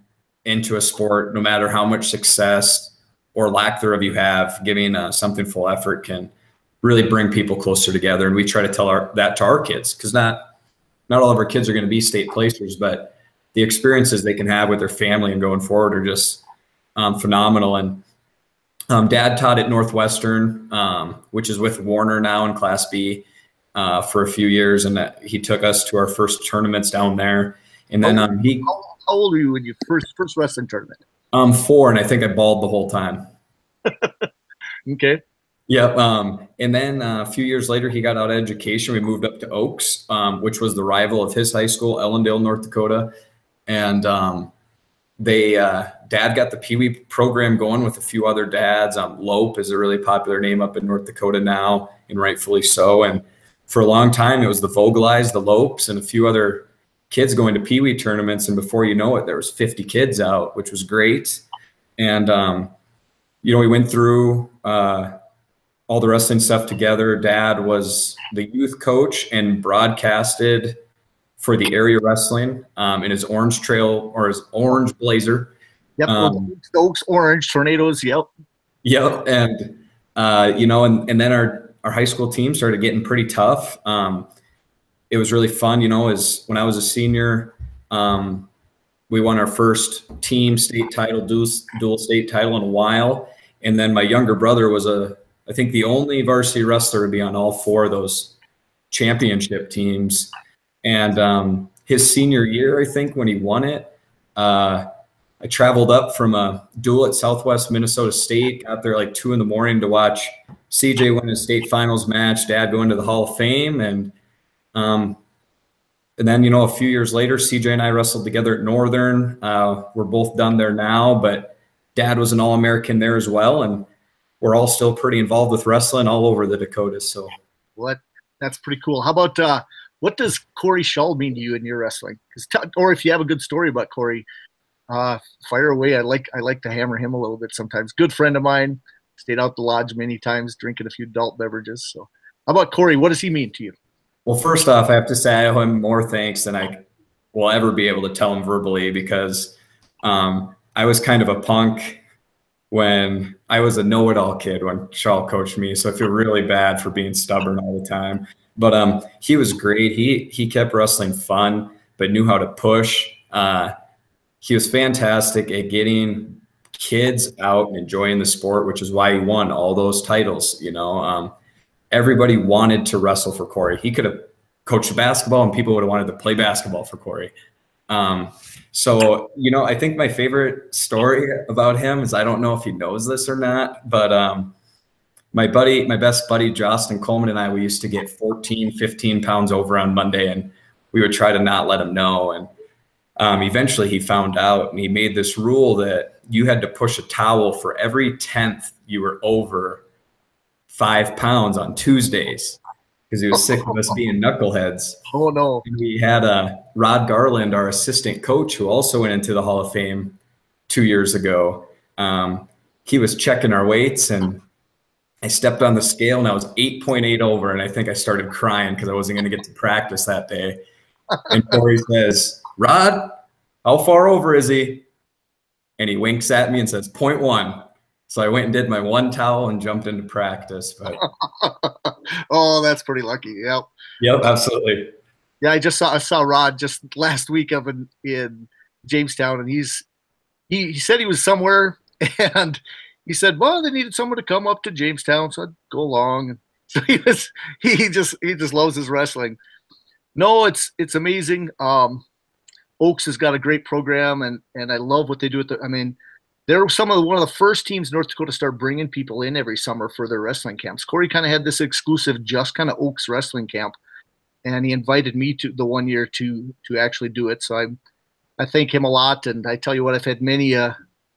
into a sport, no matter how much success or lack thereof you have, giving something full effort can really bring people closer together. And we try to tell that to our kids, because not all of our kids are going to be state placers, but the experiences they can have with their family and going forward are just phenomenal. And Dad taught at Northwestern, which is with Warner now in Class B. For a few years, and he took us to our first tournaments down there. And then how old were you when you first wrestling tournament? 4, and I think I bawled the whole time. Okay. Yep. And then a few years later, he got out of education. We moved up to Oaks, which was the rival of his high school, Ellendale, North Dakota. And Dad got the Pee Wee program going with a few other dads. Lope is a really popular name up in North Dakota now, and rightfully so. And for a long time, it was the Voegelis, the Lopes, and a few other kids going to Pee Wee tournaments. And before you know it, there was 50 kids out, which was great. And, we went through all the wrestling stuff together. Dad was the youth coach and broadcasted for the area wrestling in his orange trail or his orange blazer. Yep, Oaks orange tornadoes. Yep. Yep, and and then our high school team started getting pretty tough. It was really fun, as when I was a senior, we won our first team state title, dual state title in a while. And then my younger brother was I think the only varsity wrestler to be on all 4 of those championship teams. And his senior year, I think, when he won it, I traveled up from a duel at Southwest Minnesota State, got there like 2 a.m. to watch CJ win his state finals match, Dad go into the Hall of Fame. And And then, a few years later, CJ and I wrestled together at Northern. We're both done there now, but Dad was an All-American there as well. And we're all still pretty involved with wrestling all over the Dakotas. So that's pretty cool. How about what does Corey Shull mean to you in your wrestling? Or if you have a good story about Corey, fire away. I like to hammer him a little bit sometimes. Good friend of mine, stayed out the lodge many times, drinking a few adult beverages. So how about Corey? What does he mean to you? Well, first off, I have to say I owe him more thanks than I will ever be able to tell him verbally, because I was kind of a punk when I was a know-it-all kid when Shaw coached me. So I feel really bad for being stubborn all the time. But he was great. He kept wrestling fun, but knew how to push. He was fantastic at getting kids out and enjoying the sport, which is why he won all those titles. Everybody wanted to wrestle for Corey. He could have coached basketball and people would have wanted to play basketball for Corey. So, I think my favorite story about him is, I don't know if he knows this or not, but my best buddy, Justin Coleman, and I, we used to get 14, 15 pounds over on Monday, and we would try to not let him know. And eventually he found out, and he made this rule that you had to push a towel for every 10th you were over 5 pounds on Tuesdays, because he was sick of us being knuckleheads. Oh, no. And we had Rod Garland, our assistant coach, who also went into the Hall of Fame 2 years ago. He was checking our weights, and I stepped on the scale, and I was 8.8 over, and I think I started crying because I wasn't going to get to practice that day. And Corey says, "Rod, how far over is he?" And he winks at me and says, "0.1. So I went and did my one towel and jumped into practice. But oh, that's pretty lucky. Yep. Yep, absolutely. Yeah, I saw Rod just last week up in Jamestown, and he said he was somewhere, and he said, well, they needed someone to come up to Jamestown, so I'd go along. So he just loves his wrestling. No, it's amazing. Oaks has got a great program, and I love what they do at they're one of the first teams in North Dakota to start bringing people in every summer for their wrestling camps. Corey kind of had this exclusive just kind of Oaks wrestling camp, and he invited me to the one year to actually do it. So I thank him a lot, and I tell you what, I've had many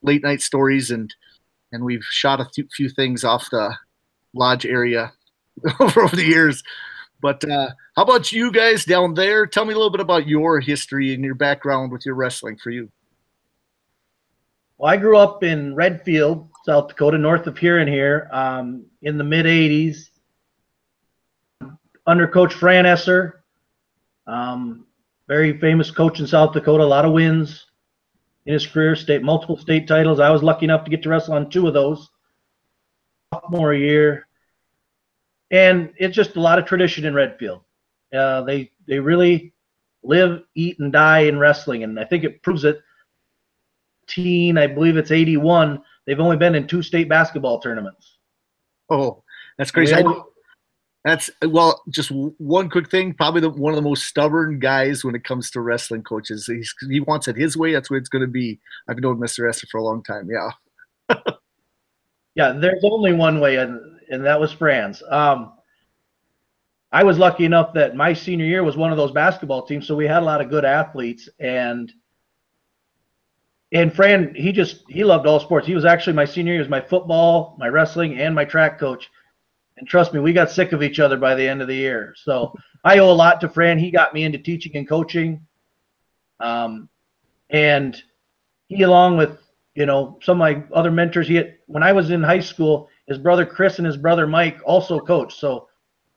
late night stories, and we've shot a few things off the lodge area over the years. But how about you guys down there? Tell me a little bit about your history and your background with your wrestling for you. Well, I grew up in Redfield, South Dakota, north of here in the mid-'80s, under Coach Fran Esser, very famous coach in South Dakota, a lot of wins in his career, multiple state titles. I was lucky enough to get to wrestle on 2 of those, sophomore year. And it's just a lot of tradition in Redfield. They really live, eat, and die in wrestling, and I think it proves it. I believe it's 81. They've only been in 2 state basketball tournaments. Oh, that's crazy. Just one quick thing. Probably one of the most stubborn guys when it comes to wrestling coaches. He wants it his way. That's the way it's going to be. I've known Mr. Esser for a long time. Yeah. Yeah, there's only one way, and that was Fran's. I was lucky enough that my senior year was one of those basketball teams, so we had a lot of good athletes, and Fran, he loved all sports. He was actually, my senior year, was my football, my wrestling, and my track coach. And trust me, we got sick of each other by the end of the year. So I owe a lot to Fran. He got me into teaching and coaching. And he, along with, some of my other mentors, when I was in high school, his brother Chris and his brother Mike also coached. So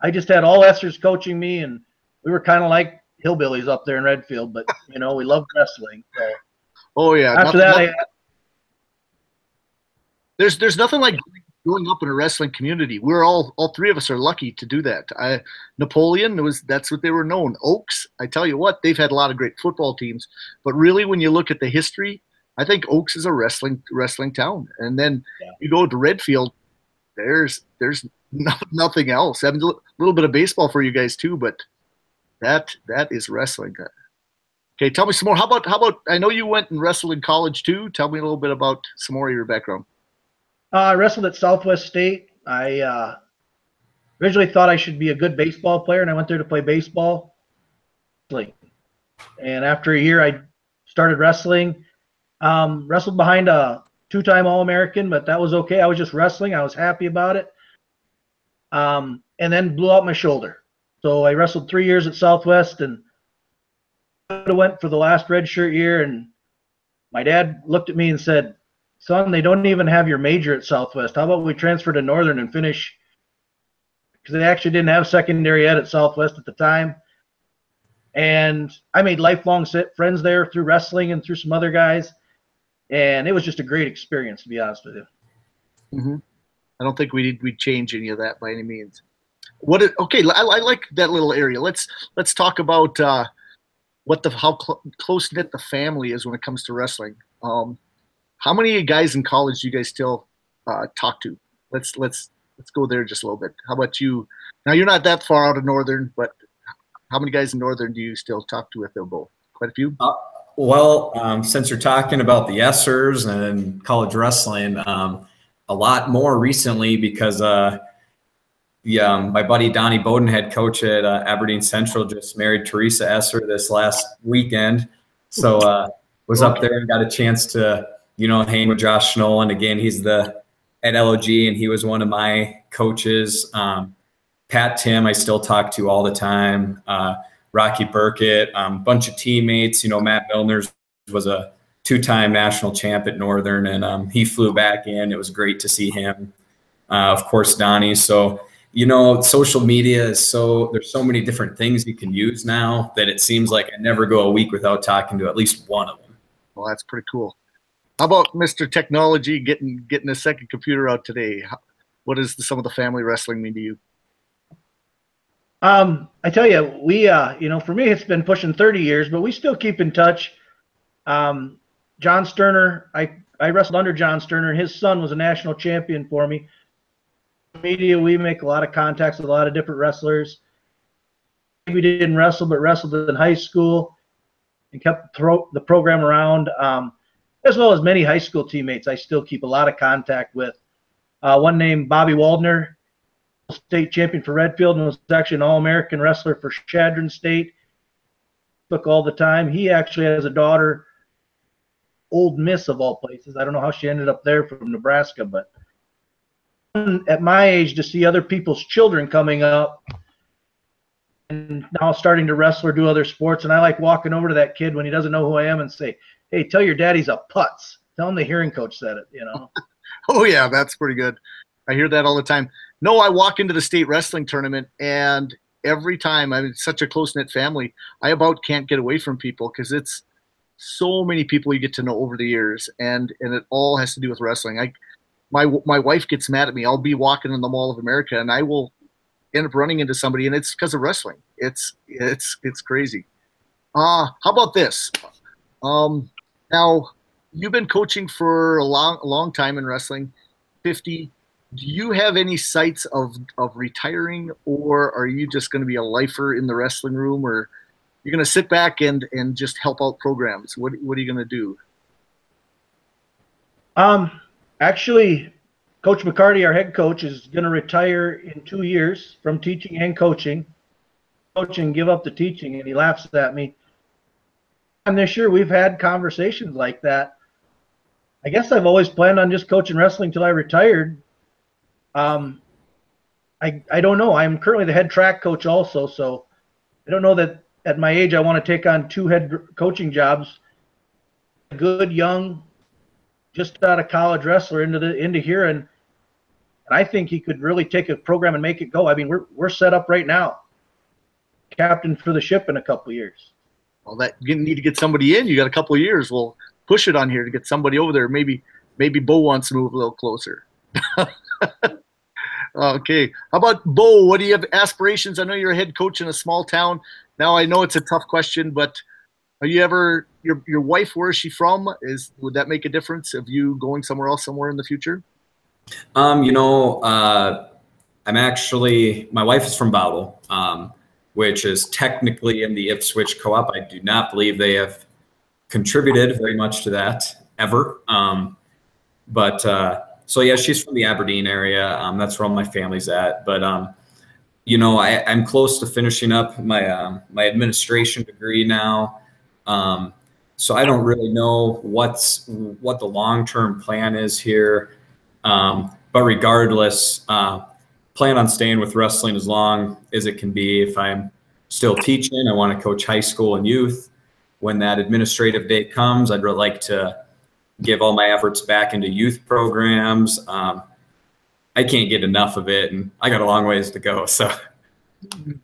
I just had all Essers coaching me, and we were kind of like hillbillies up there in Redfield, but, we loved wrestling. So. Oh yeah. After that, there's nothing like growing up in a wrestling community. We're all 3 of us are lucky to do that. Napoleon that's what they were known. Oaks, I tell you what, they've had a lot of great football teams, but really when you look at the history, I think Oaks is a wrestling town. And then you go to Redfield, there's nothing else. I mean, a little bit of baseball for you guys too, but that is wrestling. Okay, tell me some more. How about? I know you went and wrestled in college too. Tell me a little bit about some more of your background. I wrestled at Southwest State. I originally thought I should be a good baseball player, and I went there to play baseball. And after a year, I started wrestling. Wrestled behind a 2-time All-American, but that was okay. I was just wrestling. I was happy about it. And then blew out my shoulder. So I wrestled 3 years at Southwest and went for the last redshirt year. And my dad looked at me and said, "Son, they don't even have your major at Southwest. How about we transfer to Northern and finish?" Because they actually didn't have secondary ed at Southwest at the time. And I made lifelong friends there through wrestling and through some other guys. And it was just a great experience, to be honest with you. Mm-hmm. I don't think we'd change any of that by any means. Okay, I like that little area. Let's talk about how close knit the family is when it comes to wrestling. How many guys in college do you guys still talk to? Let's go there just a little bit. How about you? Now you're not that far out of Northern, but how many guys in Northern do you still talk to with them both? Quite a few. Well, since you're talking about the Essers and college wrestling, a lot more recently because my buddy Donnie Bowden, head coach at Aberdeen Central, just married Teresa Esser this last weekend. So was up there and got a chance to, hang with Josh Nolan. Again, he's at LOG, and he was one of my coaches. Pat Tim, I still talk to all the time. Rocky Burkett, bunch of teammates. Matt Milner was a 2-time national champ at Northern, and he flew back in. It was great to see him. Of course, Donnie. So, social media is there's so many different things you can use now that it seems like I never go a week without talking to at least one of them. Well, that's pretty cool. How about Mr. Technology getting a second computer out today? What does some of the family wrestling mean to you? I tell you, we, for me, it's been pushing 30 years, but we still keep in touch. John Sterner, I wrestled under John Sterner, and his son was a national champion for me. Media, we make a lot of contacts with a lot of different wrestlers. We didn't wrestle, but wrestled in high school and kept the program around, as well as many high school teammates I still keep a lot of contact with. One named Bobby Waldner, state champion for Redfield, and was actually an All-American wrestler for Chadron State. Took all the time. He actually has a daughter, Old Miss of all places. I don't know how she ended up there from Nebraska, but at my age, to see other people's children coming up and now starting to wrestle or do other sports, and I like walking over to that kid when he doesn't know who I am and say, "Hey, tell your daddy's a putz. Tell him the hearing coach said it." Oh yeah, that's pretty good. I hear that all the time. No, I walk into the state wrestling tournament, and every time, I'm such a close-knit family, I about can't get away from people because it's so many people you get to know over the years, and it all has to do with wrestling. My wife gets mad at me. I'll be walking in the Mall of America, and I will end up running into somebody, and it's because of wrestling. It's crazy. How about this? Now, you've been coaching for a long time in wrestling, 50. Do you have any sights of retiring, or are you just going to be a lifer in the wrestling room, or you're going to sit back and just help out programs? What are you going to do? Actually, Coach McCarty, our head coach, is going to retire in 2 years from teaching and coaching. Give up the teaching, and he laughs at me. And this year, we've had conversations like that. I guess I've always planned on just coaching wrestling till I retired. I don't know. I'm currently the head track coach also, so I don't know that at my age I want to take on 2 head coaching jobs. A good, young, just out of college wrestler into here, and I think he could really take a program and make it go. I mean, we're set up right now. Captain for the ship in a couple of years. Well, you need to get somebody in. You got a couple of years. We'll push it on here to get somebody over there. Maybe Beau wants to move a little closer. Okay. How about Beau? What do you have aspirations? I know you're a head coach in a small town. Now, I know it's a tough question, but are you ever your wife? Where is she from? Would that make a difference of you going somewhere else somewhere in the future? I'm actually, my wife is from Beau, which is technically in the Ipswich Co-op. I do not believe they have contributed very much to that ever. So yeah, she's from the Aberdeen area. That's where all my family's at. But I'm close to finishing up my my administration degree now. So I don't really know what the long-term plan is here. But regardless, plan on staying with wrestling as long as it can be. If I'm still teaching, I want to coach high school and youth. When that administrative day comes, I'd really like to give all my efforts back into youth programs. I can't get enough of it, and I got a long ways to go. So,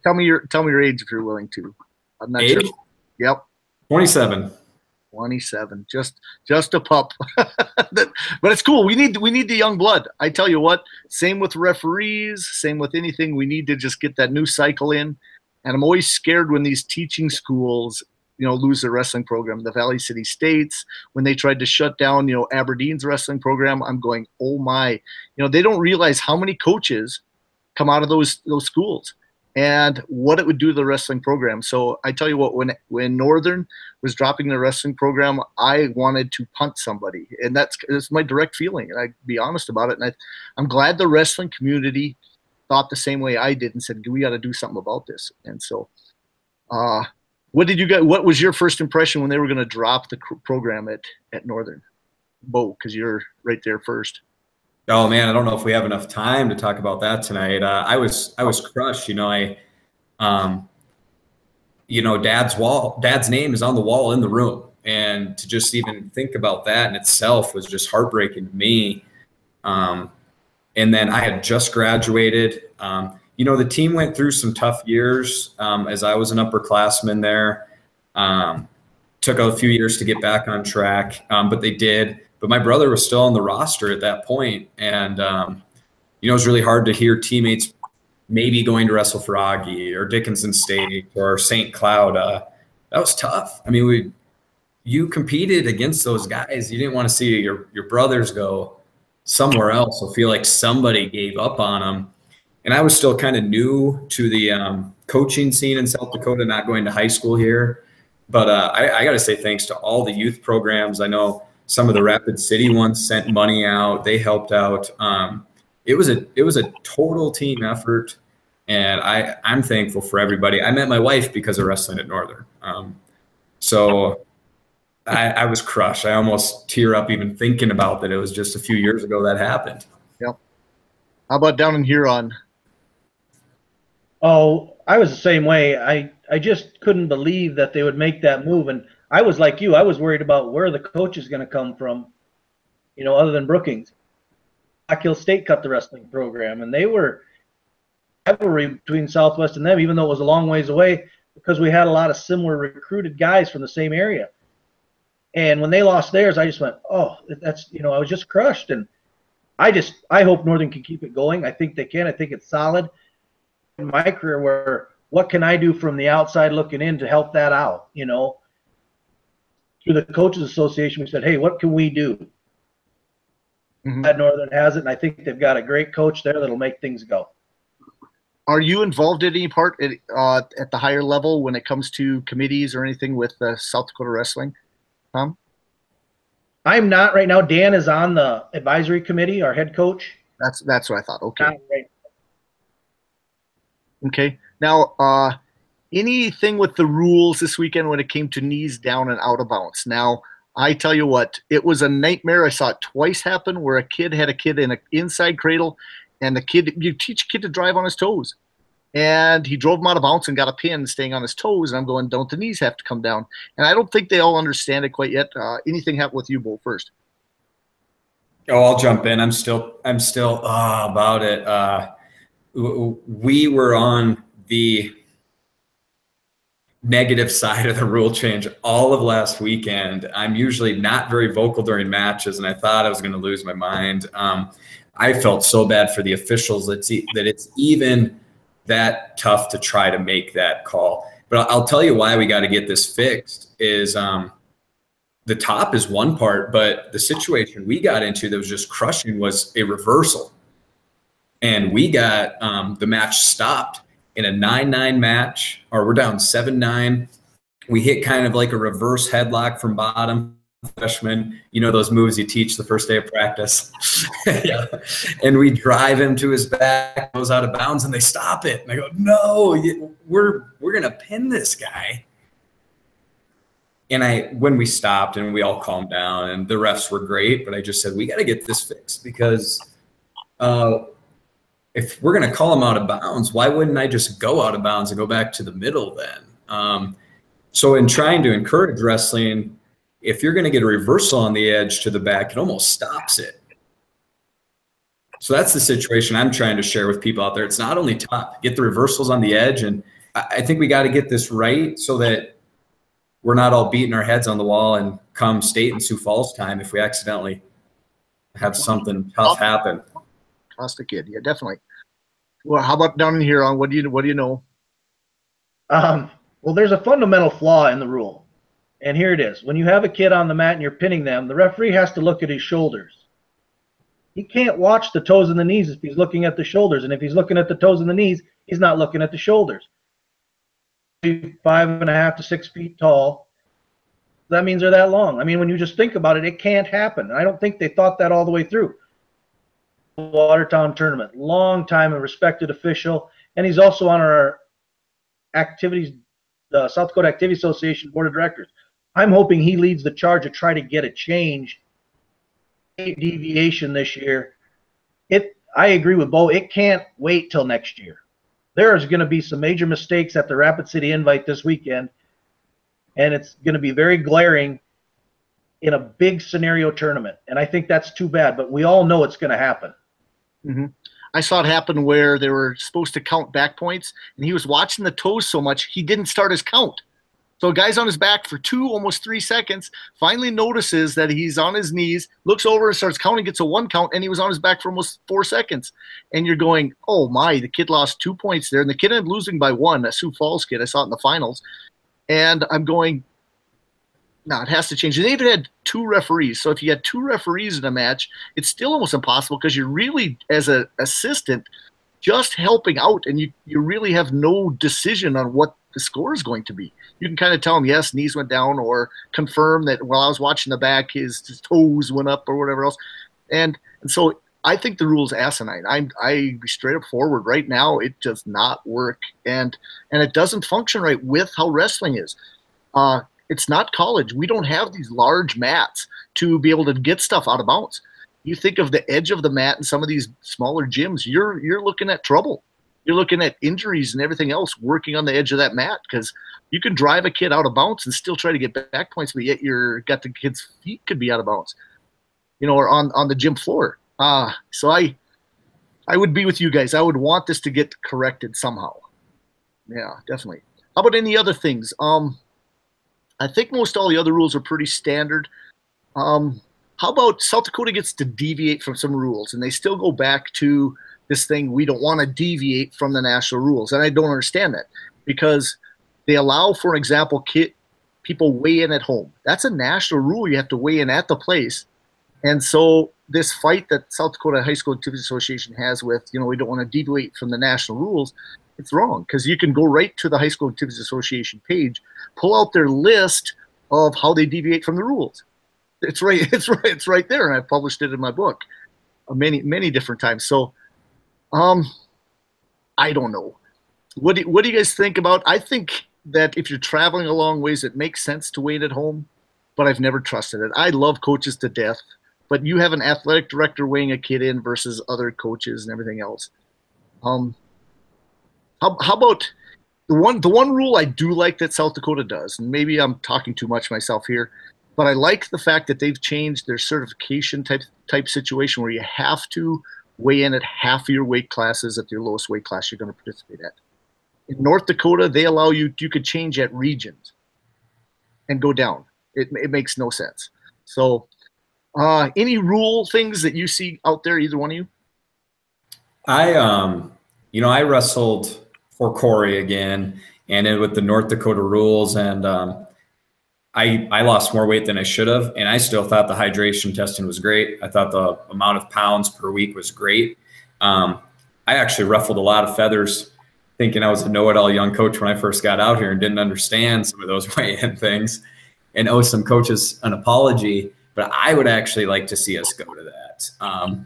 tell me your age if you're willing to. I'm not age? sure. Yep. 27. 27. Just a pup. But it's cool. We need the young blood. I tell you what. Same with referees. Same with anything. We need to just get that new cycle in. And I'm always scared when these teaching schools, lose their wrestling program. The Valley City States, when they tried to shut down, Aberdeen's wrestling program, I'm going, oh my, they don't realize how many coaches come out of those schools and what it would do to the wrestling program. So I tell you what, when Northern was dropping the wrestling program, I wanted to punt somebody, and that's my direct feeling, and I'd be honest about it. And I'm glad the wrestling community thought the same way I did and said, we got to do something about this. And so, what was your first impression when they were going to drop the program at Northern? Beau, because you're right there first. Oh man, I don't know if we have enough time to talk about that tonight. I was crushed. Dad's name is on the wall in the room, and to just even think about that in itself was just heartbreaking to me. And then I had just graduated. The team went through some tough years as I was an upperclassman there. Took a few years to get back on track, but they did. But my brother was still on the roster at that point. And, it was really hard to hear teammates maybe going to wrestle for Augie or Dickinson State or St. Cloud. That was tough. I mean, you competed against those guys. You didn't want to see your brothers go somewhere else or feel like somebody gave up on them. And I was still kind of new to the coaching scene in South Dakota, not going to high school here. But I got to say thanks to all the youth programs. I know some of the Rapid City ones sent money out. They helped out. It was a total team effort, and I'm thankful for everybody. I met my wife because of wrestling at Northern. So I was crushed. I almost tear up even thinking about that. It was just a few years ago that happened. Yep. How about down in Huron? Oh, I was the same way. I just couldn't believe that they would make that move. And I was like you. I was worried about where the coach is going to come from, other than Brookings. Black Hill State cut the wrestling program, and they were rivalry between Southwest and them, even though it was a long ways away, because we had a lot of similar recruited guys from the same area. And when they lost theirs, I just went, oh, that's, I was just crushed. And I hope Northern can keep it going. I think they can. I think it's solid. In my career, where what can I do from the outside looking in to help that out? Through the Coaches Association, we said, hey, what can we do? Mm-hmm. Northern has it, and I think they've got a great coach there that'll make things go. Are you involved in any part at the higher level when it comes to committees or anything with South Dakota Wrestling, Tom? I'm not right now. Dan is on the advisory committee, our head coach. That's what I thought. Okay. Right. Okay. Now, anything with the rules this weekend when it came to knees down and out of bounds? Now, I tell you what, it was a nightmare. I saw it twice happen where a kid had a kid in an inside cradle, and you teach a kid to drive on his toes. And he drove him out of bounds and got a pin staying on his toes. And I'm going, don't the knees have to come down? And I don't think they all understand it quite yet. Anything happen with you, Beau, first? Oh, I'll jump in. I'm still about it. We were on the negative side of the rule change all of last weekend. I'm usually not very vocal during matches, and I thought I was going to lose my mind. I felt so bad for the officials that it's even that tough to try to make that call. But I'll tell you why we got to get this fixed is the top is one part, but the situation we got into that was just crushing was a reversal. And we got the match stopped in a 9-9 match, or we're down 7-9. We hit kind of like a reverse headlock from bottom. Freshman, those moves you teach the first day of practice. Yeah. And we drive him to his back, goes out of bounds, and they stop it. And I go, no, we're going to pin this guy. And when we stopped and we all calmed down and the refs were great, but I just said, we got to get this fixed because if we're going to call them out of bounds, why wouldn't I just go out of bounds and go back to the middle then? So in trying to encourage wrestling, if you're going to get a reversal on the edge to the back, it almost stops it. So that's the situation I'm trying to share with people out there. It's not only top, get the reversals on the edge. And I think we got to get this right so that we're not all beating our heads on the wall and come state and Sioux Falls time if we accidentally have something tough happen. Cost a kid, yeah, definitely. Well, how about down in here on what do you know? Well, there's a fundamental flaw in the rule, and here it is. When you have a kid on the mat and you're pinning them, the referee has to look at his shoulders. He can't watch the toes and the knees if he's looking at the shoulders, and if he's looking at the toes and the knees, he's not looking at the shoulders. 5.5 to 6 feet tall. That means they're that long. I mean, when you just think about it, it can't happen. I don't think they thought that all the way through. Watertown tournament, long time, a respected official, and he's also on our activities, the South Dakota Activity Association Board of Directors. I'm hoping he leads the charge to try to get a change, a deviation this year. I agree with Beau. It can't wait till next year. There's going to be some major mistakes at the Rapid City Invite this weekend, and it's going to be very glaring in a big scenario tournament. And I think that's too bad, but we all know it's going to happen. Mm-hmm. I saw it happen where they were supposed to count back points, and he was watching the toes so much he didn't start his count. So a guy's on his back for 2, almost 3 seconds, finally notices that he's on his knees, looks over and starts counting, gets a 1 count, and he was on his back for almost 4 seconds. And you're going, oh my, the kid lost 2 points there, and the kid ended up losing by 1, a Sioux Falls kid. I saw it in the finals. And I'm going, no, it has to change. And they even had 2 referees. So if you had 2 referees in a match, it's still almost impossible because you're really, as an assistant, just helping out, and you really have no decision on what the score is going to be. You can kind of tell him, yes, knees went down, or confirm that while I was watching the back, his toes went up or whatever else. And so I think the rule is asinine. I straight up forward right now, it does not work, and it doesn't function right with how wrestling is. It's not college. We don't have these large mats to be able to get stuff out of bounds. You think of the edge of the mat in some of these smaller gyms, you're looking at trouble. You're looking at injuries and everything else working on the edge of that mat, because you can drive a kid out of bounds and still try to get back points, but yet got the kid's feet could be out of bounds, or on the gym floor. So I would be with you guys. I would want this to get corrected somehow. Yeah, definitely. How about any other things? I think most all the other rules are pretty standard. How about South Dakota gets to deviate from some rules, and they still go back to this thing, we don't want to deviate from the national rules. And I don't understand that, because they allow, for example, people weigh in at home. That's a national rule. You have to weigh in at the place. And so this fight that South Dakota High School Activity Association has with, we don't want to deviate from the national rules, it's wrong, because you can go right to the High School Activities Association page, pull out their list of how they deviate from the rules. It's right there, and I published it in my book many different times. So I don't know. What do you guys think about? I think that if you're traveling a long ways, it makes sense to weigh in at home, but I've never trusted it. I love coaches to death, but you have an athletic director weighing a kid in versus other coaches and everything else. How about the one rule I do like that South Dakota does, and maybe I'm talking too much myself here, but I like the fact that they've changed their certification type situation where you have to weigh in at half of your weight classes at your lowest weight class you're going to participate at. In North Dakota, they allow you could change at regions and go down. It makes no sense. So any rule things that you see out there, either one of you? I wrestled for Corey again, and with the North Dakota rules, and I lost more weight than I should have, and I still thought the hydration testing was great. I thought the amount of pounds per week was great. I actually ruffled a lot of feathers thinking I was a know-it-all young coach when I first got out here and didn't understand some of those weigh-in things and owe some coaches an apology. But I would actually like to see us go to that.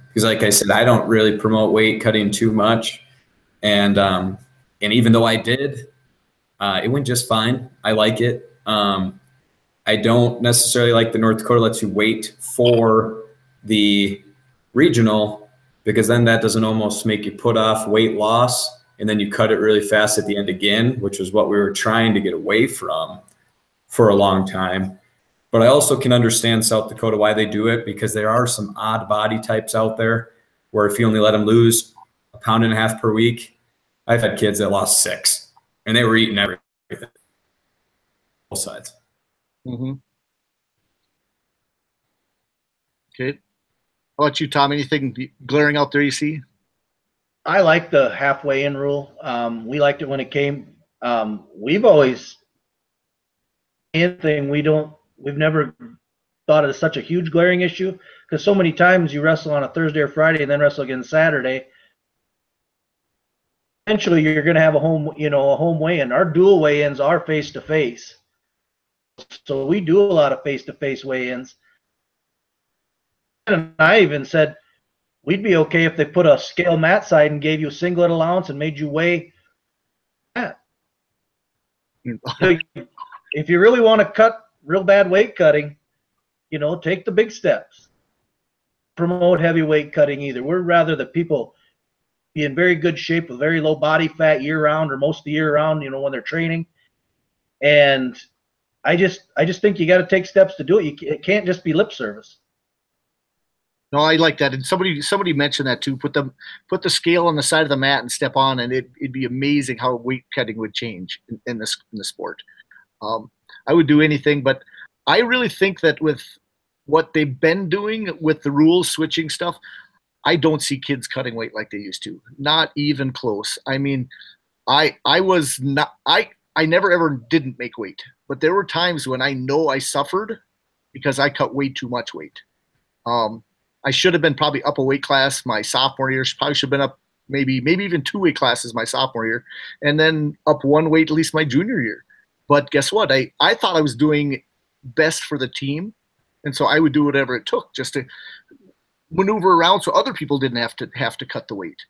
Because like I said, I don't really promote weight cutting too much. And even though I did, it went just fine. I like it. I don't necessarily like the North Dakota lets you wait for the regional, because then that doesn't almost make you put off weight loss and then you cut it really fast at the end again, which is what we were trying to get away from for a long time. But I also can understand South Dakota why they do it, because there are some odd body types out there where if you only let them lose 1.5 pounds per week, I've had kids that lost 6 and they were eating everything, both sides. Mm-hmm. Okay. How about you, Tom? Anything glaring out there you see? I like the halfway in rule. We liked it when it came. We've always anything we've never thought it as such a huge glaring issue, because so many times you wrestle on a Thursday or Friday and then wrestle again Saturday. Eventually, you're going to have a home weigh-in. Our dual weigh-ins are face-to-face, so we do a lot of face-to-face weigh-ins. And I even said we'd be okay if they put a scale mat side and gave you a singlet allowance and made you weigh that. If you really want to cut real bad weight cutting, take the big steps. Promote heavyweight cutting either. We're rather that people be in very good shape with very low body fat year round or most of the year round, when they're training. And I just think you got to take steps to do it. It can't just be lip service. No, I like that. And somebody mentioned that too. Put the scale on the side of the mat and step on, and it'd be amazing how weight cutting would change in the sport. I would do anything, but I really think that with what they've been doing with the rules switching stuff, I don't see kids cutting weight like they used to. Not even close. I mean, I never ever didn't make weight, but there were times when I know I suffered because I cut way too much weight. I should have been probably up a weight class my sophomore year. Probably should have been up maybe even 2 weight classes my sophomore year, and then up 1 weight at least my junior year. But guess what? I thought I was doing best for the team, and so I would do whatever it took just to maneuver around so other people didn't have to cut the weight.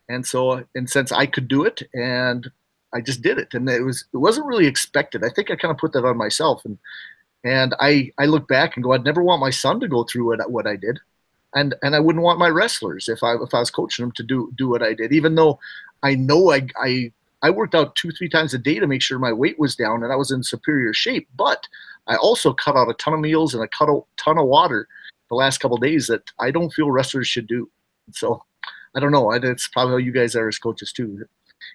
And since I could do it, and I just did it, and it wasn't really expected. I think I kind of put that on myself, and I look back and go, I'd never want my son to go through what I did. And I wouldn't want my wrestlers if I was coaching them to do what I did, even though I know I worked out 2-3 times a day to make sure my weight was down and I was in superior shape. But I also cut out a ton of meals and I cut a ton of water the last couple of days that I don't feel wrestlers should do. So I don't know. That's probably how you guys are as coaches too.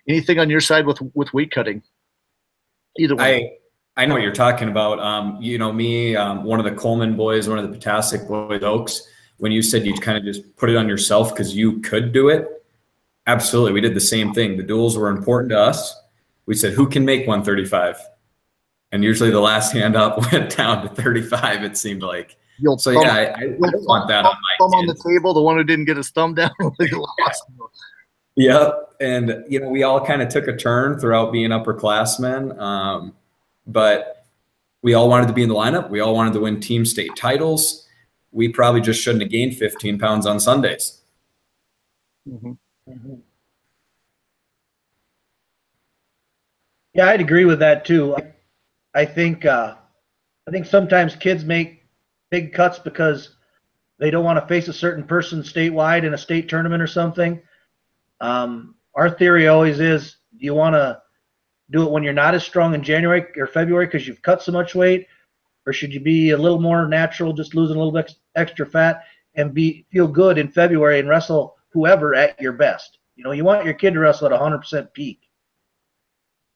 Anything on your side with weight cutting? Either way. I know what you're talking about. Me, one of the Coleman boys, one of the Potassic boys, Oaks, when you said you'd kind of just put it on yourself because you could do it. Absolutely. We did the same thing. The duels were important to us. We said, who can make 135? And usually the last hand up went down to 35, it seemed like. I want that on my thumb on the table, the one who didn't get his thumb down. Yeah. And, we all kind of took a turn throughout being upperclassmen. But we all wanted to be in the lineup. We all wanted to win team state titles. We probably just shouldn't have gained 15 pounds on Sundays. Mm-hmm. Mm-hmm. Yeah, I'd agree with that too. I think sometimes kids make big cuts because they don't want to face a certain person statewide in a state tournament or something. Our theory always is, do you want to do it when you're not as strong in January or February because you've cut so much weight? Or should you be a little more natural, just losing a little bit extra fat and feel good in February and wrestle whoever at your best? You want your kid to wrestle at 100% peak.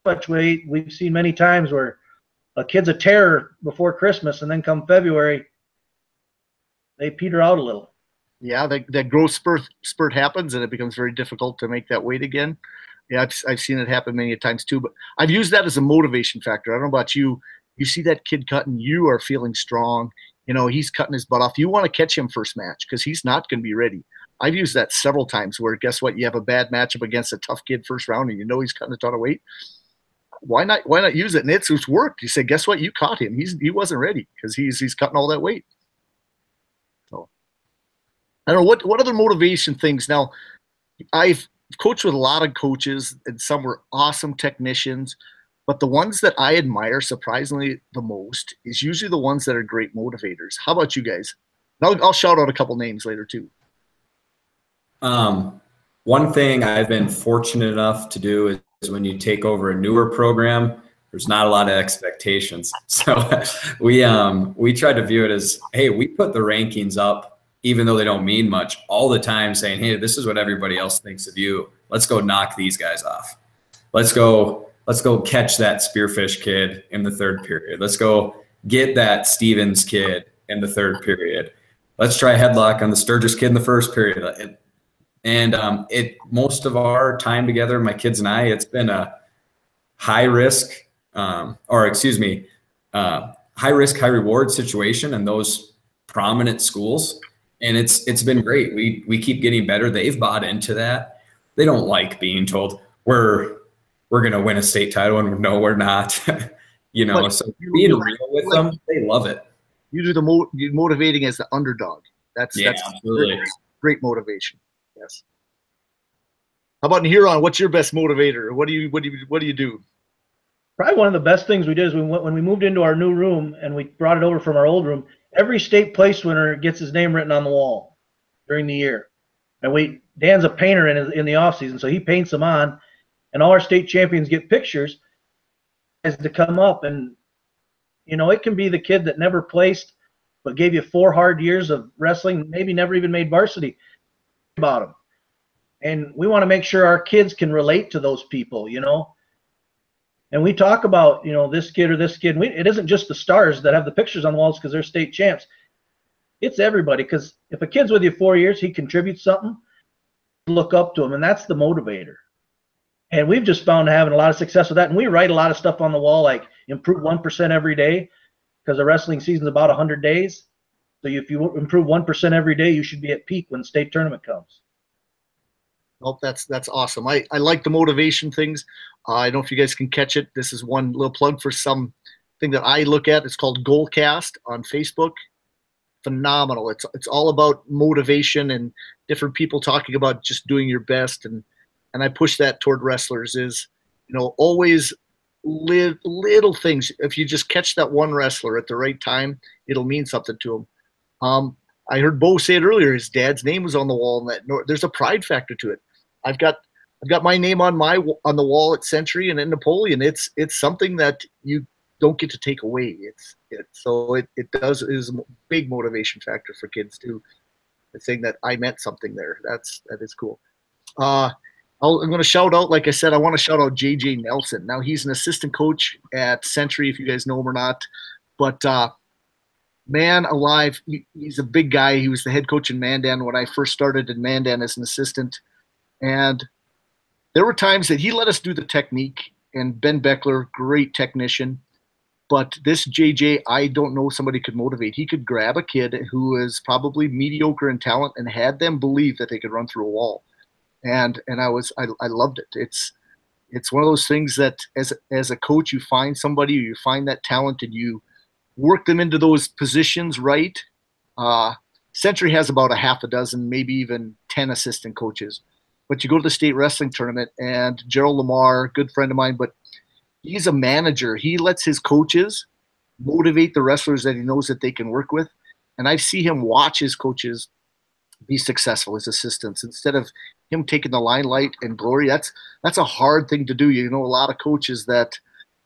Much weight, we've seen many times where a kid's a terror before Christmas, and then come February, they peter out a little. Yeah, that growth spurt happens, and it becomes very difficult to make that weight again. Yeah, I've seen it happen many times too, but I've used that as a motivation factor. I don't know about you. You see that kid cutting, you are feeling strong. He's cutting his butt off. You want to catch him first match because he's not going to be ready. I've used that several times where, guess what? You have a bad matchup against a tough kid first round and he's cutting a ton of weight. Why not use it? And it's worked. You say, guess what? You caught him. He wasn't ready because he's cutting all that weight. So I don't know what other motivation things. Now, I've coached with a lot of coaches and some were awesome technicians. But the ones that I admire surprisingly the most is usually the ones that are great motivators. How about you guys? I'll shout out a couple names later too. One thing I've been fortunate enough to do is when you take over a newer program, there's not a lot of expectations. So we try to view it as, hey, we put the rankings up, even though they don't mean much, all the time, saying, hey, this is what everybody else thinks of you. Let's go knock these guys off. Let's go catch that Spearfish kid in the third period. Let's go get that Stevens kid in the third period. Let's try a headlock on the Sturgis kid in the first period. And most of our time together, my kids and I, it's been a high risk, high risk, high reward situation in those prominent schools. And it's been great. We keep getting better. They've bought into that. They don't like being told we're going to win a state title and no, we're not. So being real with them, they love it. You do the motivating as the underdog. That's absolutely great motivation. Yes. How about in Huron? What's your best motivator? What do you do? Probably one of the best things we did is when we moved into our new room and we brought it over from our old room. Every state place winner gets his name written on the wall during the year, and Dan's a painter in the off season, so he paints them on, and all our state champions get pictures as to come up, and it can be the kid that never placed but gave you 4 hard years of wrestling, maybe never even made varsity. About them, and we want to make sure our kids can relate to those people, and we talk about this kid or this kid. It isn't just the stars that have the pictures on the walls because they're state champs. It's everybody, because if a kid's with you 4 years, he contributes something, look up to him, and that's the motivator. And we've just found having a lot of success with that. And we write a lot of stuff on the wall like improve 1% every day, because the wrestling season's about 100 days. So if you improve 1% every day, you should be at peak when state tournament comes. Well, that's awesome. I like the motivation things. I don't know if you guys can catch it. This is one little plug for something that I look at. It's called Goalcast on Facebook. Phenomenal. It's all about motivation and different people talking about just doing your best. And I push that toward wrestlers is, always little things. If you just catch that one wrestler at the right time, it'll mean something to them. I heard Beau say it earlier. His dad's name was on the wall, and there's a pride factor to it. I've got my name on the wall at Century and in Napoleon. It's something that you don't get to take away. It is a big motivation factor for kids too. The saying that I meant something there. That is cool. I'm going to shout out, like I said, I want to shout out JJ Nelson. Now he's an assistant coach at Century, if you guys know him or not, but. Man alive, he's a big guy. He was the head coach in Mandan when I first started in Mandan as an assistant. And there were times that he let us do the technique, and Ben Beckler, great technician. But this JJ, I don't know somebody could motivate. He could grab a kid who is probably mediocre in talent and had them believe that they could run through a wall. And I loved it. It's one of those things that as a coach, you find somebody, or you find that talent, and you work them into those positions right. Century has about a half a dozen, maybe even 10 assistant coaches. But you go to the state wrestling tournament, and Gerald Lamar, good friend of mine, but he's a manager. He lets his coaches motivate the wrestlers that he knows that they can work with. And I see him watch his coaches be successful, his assistants, instead of him taking the limelight and glory. That's a hard thing to do. A lot of coaches that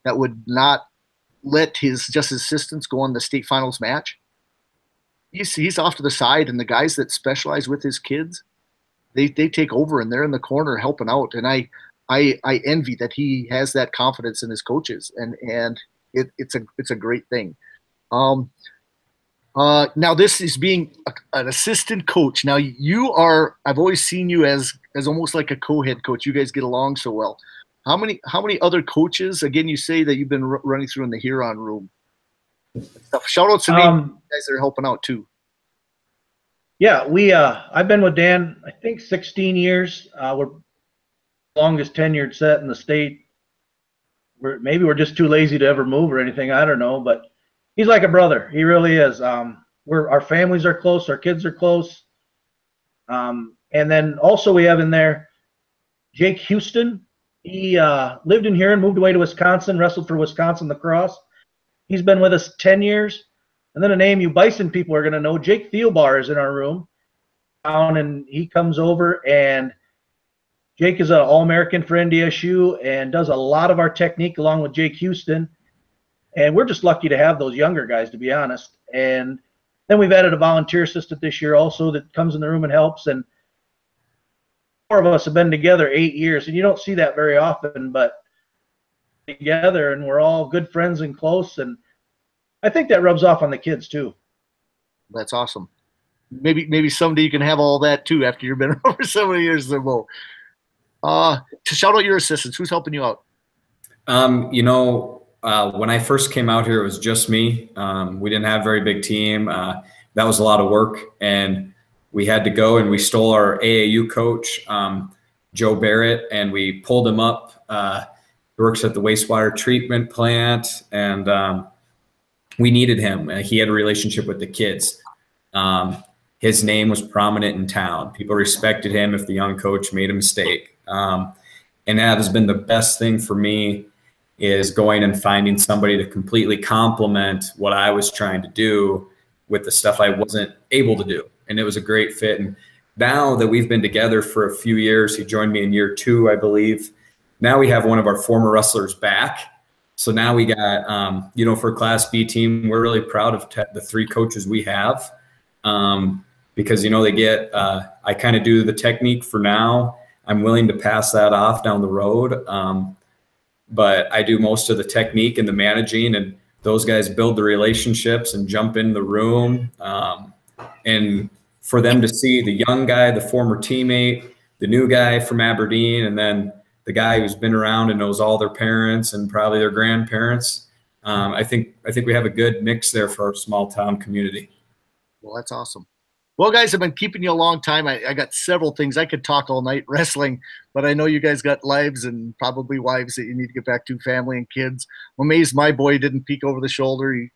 would not let his assistants go on the state finals match. He's off to the side, and the guys that specialize with his kids, they take over, and they're in the corner helping out. And I envy that he has that confidence in his coaches, and it's a great thing. Now this is being an assistant coach. Now I've always seen you as almost like a co-head coach. You guys get along so well. How many other coaches, again, you say that you've been running through in the Huron room? Shout out to guys that are helping out too. Yeah, I've been with Dan, I think 16 years. We're the longest tenured set in the state. Maybe we're just too lazy to ever move or anything. I don't know, but he's like a brother. He really is. Our families are close. Our kids are close. And then also we have in there Jake Houston. He lived in here and moved away to Wisconsin, wrestled for Wisconsin lacrosse. He's been with us 10 years. And then a name you Bison people are going to know, Jake Thielbar is in our room. And he comes over, and Jake is an All-American for NDSU and does a lot of our technique along with Jake Houston. And we're just lucky to have those younger guys, to be honest. And then we've added a volunteer assistant this year also that comes in the room and helps. And 4 of us have been together 8 years, and you don't see that very often, but together, and we're all good friends and close. And I think that rubs off on the kids too. That's awesome. Maybe someday you can have all that too after you've been over so many years in Beau. To shout out your assistants, who's helping you out? When I first came out here, it was just me. We didn't have a very big team. That was a lot of work, and we had to go and we stole our AAU coach, Joe Barrett, and we pulled him up. He works at the wastewater treatment plant, and we needed him. He had a relationship with the kids. His name was prominent in town. People respected him if the young coach made a mistake. And that has been the best thing for me, is going and finding somebody to completely complement what I was trying to do with the stuff I wasn't able to do. And it was a great fit. And now that we've been together for a few years, he joined me in year 2, I believe. Now we have one of our former wrestlers back. So now we got, for a Class B team, we're really proud of the 3 coaches we have, because, they get, I kind of do the technique for now. I'm willing to pass that off down the road. But I do most of the technique and the managing, and those guys build the relationships and jump in the room. And for them to see the young guy, the former teammate, the new guy from Aberdeen, and then the guy who's been around and knows all their parents and probably their grandparents. I think we have a good mix there for our small town community. Well, that's awesome. Well, guys, I've been keeping you a long time. I got several things. I could talk all night wrestling, but I know you guys got lives and probably wives that you need to get back to, family and kids. I'm amazed my boy didn't peek over the shoulder. He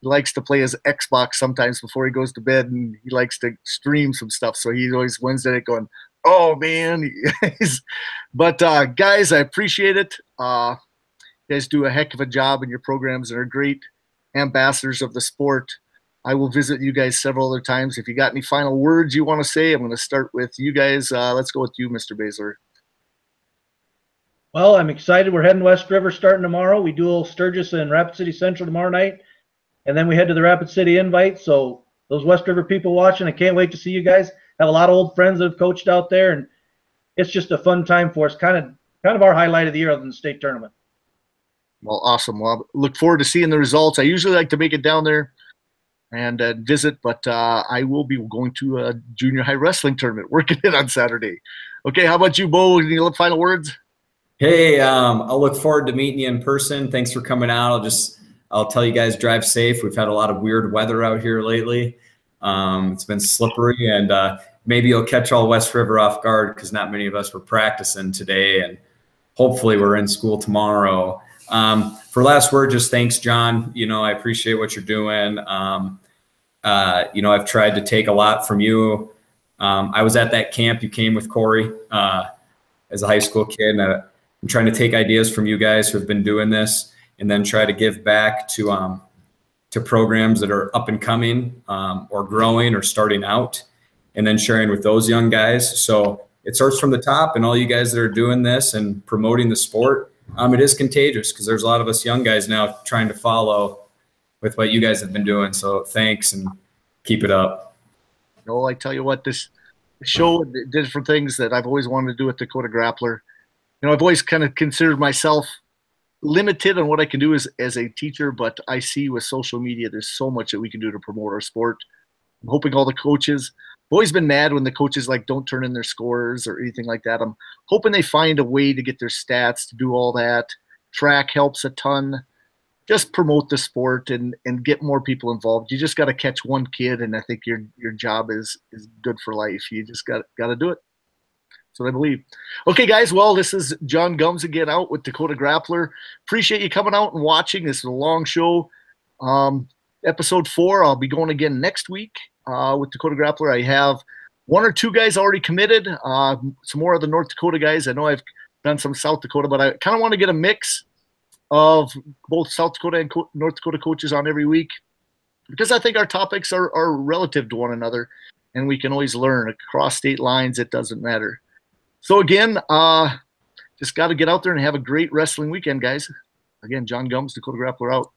likes to play his Xbox sometimes before he goes to bed, and he likes to stream some stuff. So he's always Wednesday night going, oh, man. But, guys, I appreciate it. You guys do a heck of a job in your programs and are great ambassadors of the sport. I will visit you guys several other times. If you got any final words you want to say, I'm going to start with you guys. Let's go with you, Mr. Baszler. Well, I'm excited. We're heading West River starting tomorrow. We duel Sturgis and Rapid City Central tomorrow night, and then we head to the Rapid City Invite. So those West River people watching, I can't wait to see you guys. Have a lot of old friends that have coached out there, and it's just a fun time for us. Kind of our highlight of the year other than the state tournament. Well, awesome. Well, I look forward to seeing the results. I usually like to make it down there and visit, but I will be going to a junior high wrestling tournament, working it on Saturday. Okay, how about you, Beau? Any final words? Hey, I'll look forward to meeting you in person. Thanks for coming out. I'll tell you guys, drive safe. We've had a lot of weird weather out here lately. It's been slippery, and maybe you'll catch all West River off guard because not many of us were practicing today, and hopefully we're in school tomorrow. For last word, just thanks, John. I appreciate what you're doing. I've tried to take a lot from you. I was at that camp you came with Corey as a high school kid, and I'm trying to take ideas from you guys who have been doing this and then try to give back to programs that are up and coming or growing or starting out, and then sharing with those young guys. So it starts from the top, and all you guys that are doing this and promoting the sport, it is contagious because there's a lot of us young guys now trying to follow with what you guys have been doing. So thanks, and keep it up. I tell you what, this show did different things that I've always wanted to do with Dakota Grappler. I've always kind of considered myself limited on what I can do as a teacher, but I see with social media, there's so much that we can do to promote our sport. I'm hoping all the coaches, I've always been mad when the coaches don't turn in their scores or anything like that. I'm hoping they find a way to get their stats, to do all that. Track helps a ton. Just promote the sport and get more people involved. You just got to catch one kid, and I think your job is good for life. You just got to do it. That's what I believe. Okay, guys. Well, this is John Gums again out with Dakota Grappler. Appreciate you coming out and watching. This is a long show. Episode 4, I'll be going again next week with Dakota Grappler. I have 1 or 2 guys already committed. Some more of the North Dakota guys. I know I've done some South Dakota, but I kind of want to get a mix of both South Dakota and North Dakota coaches on every week, because I think our topics are relative to one another, and we can always learn across state lines. It doesn't matter. So again, just got to get out there and have a great wrestling weekend, guys. Again, John Gums, Dakota Grappler out.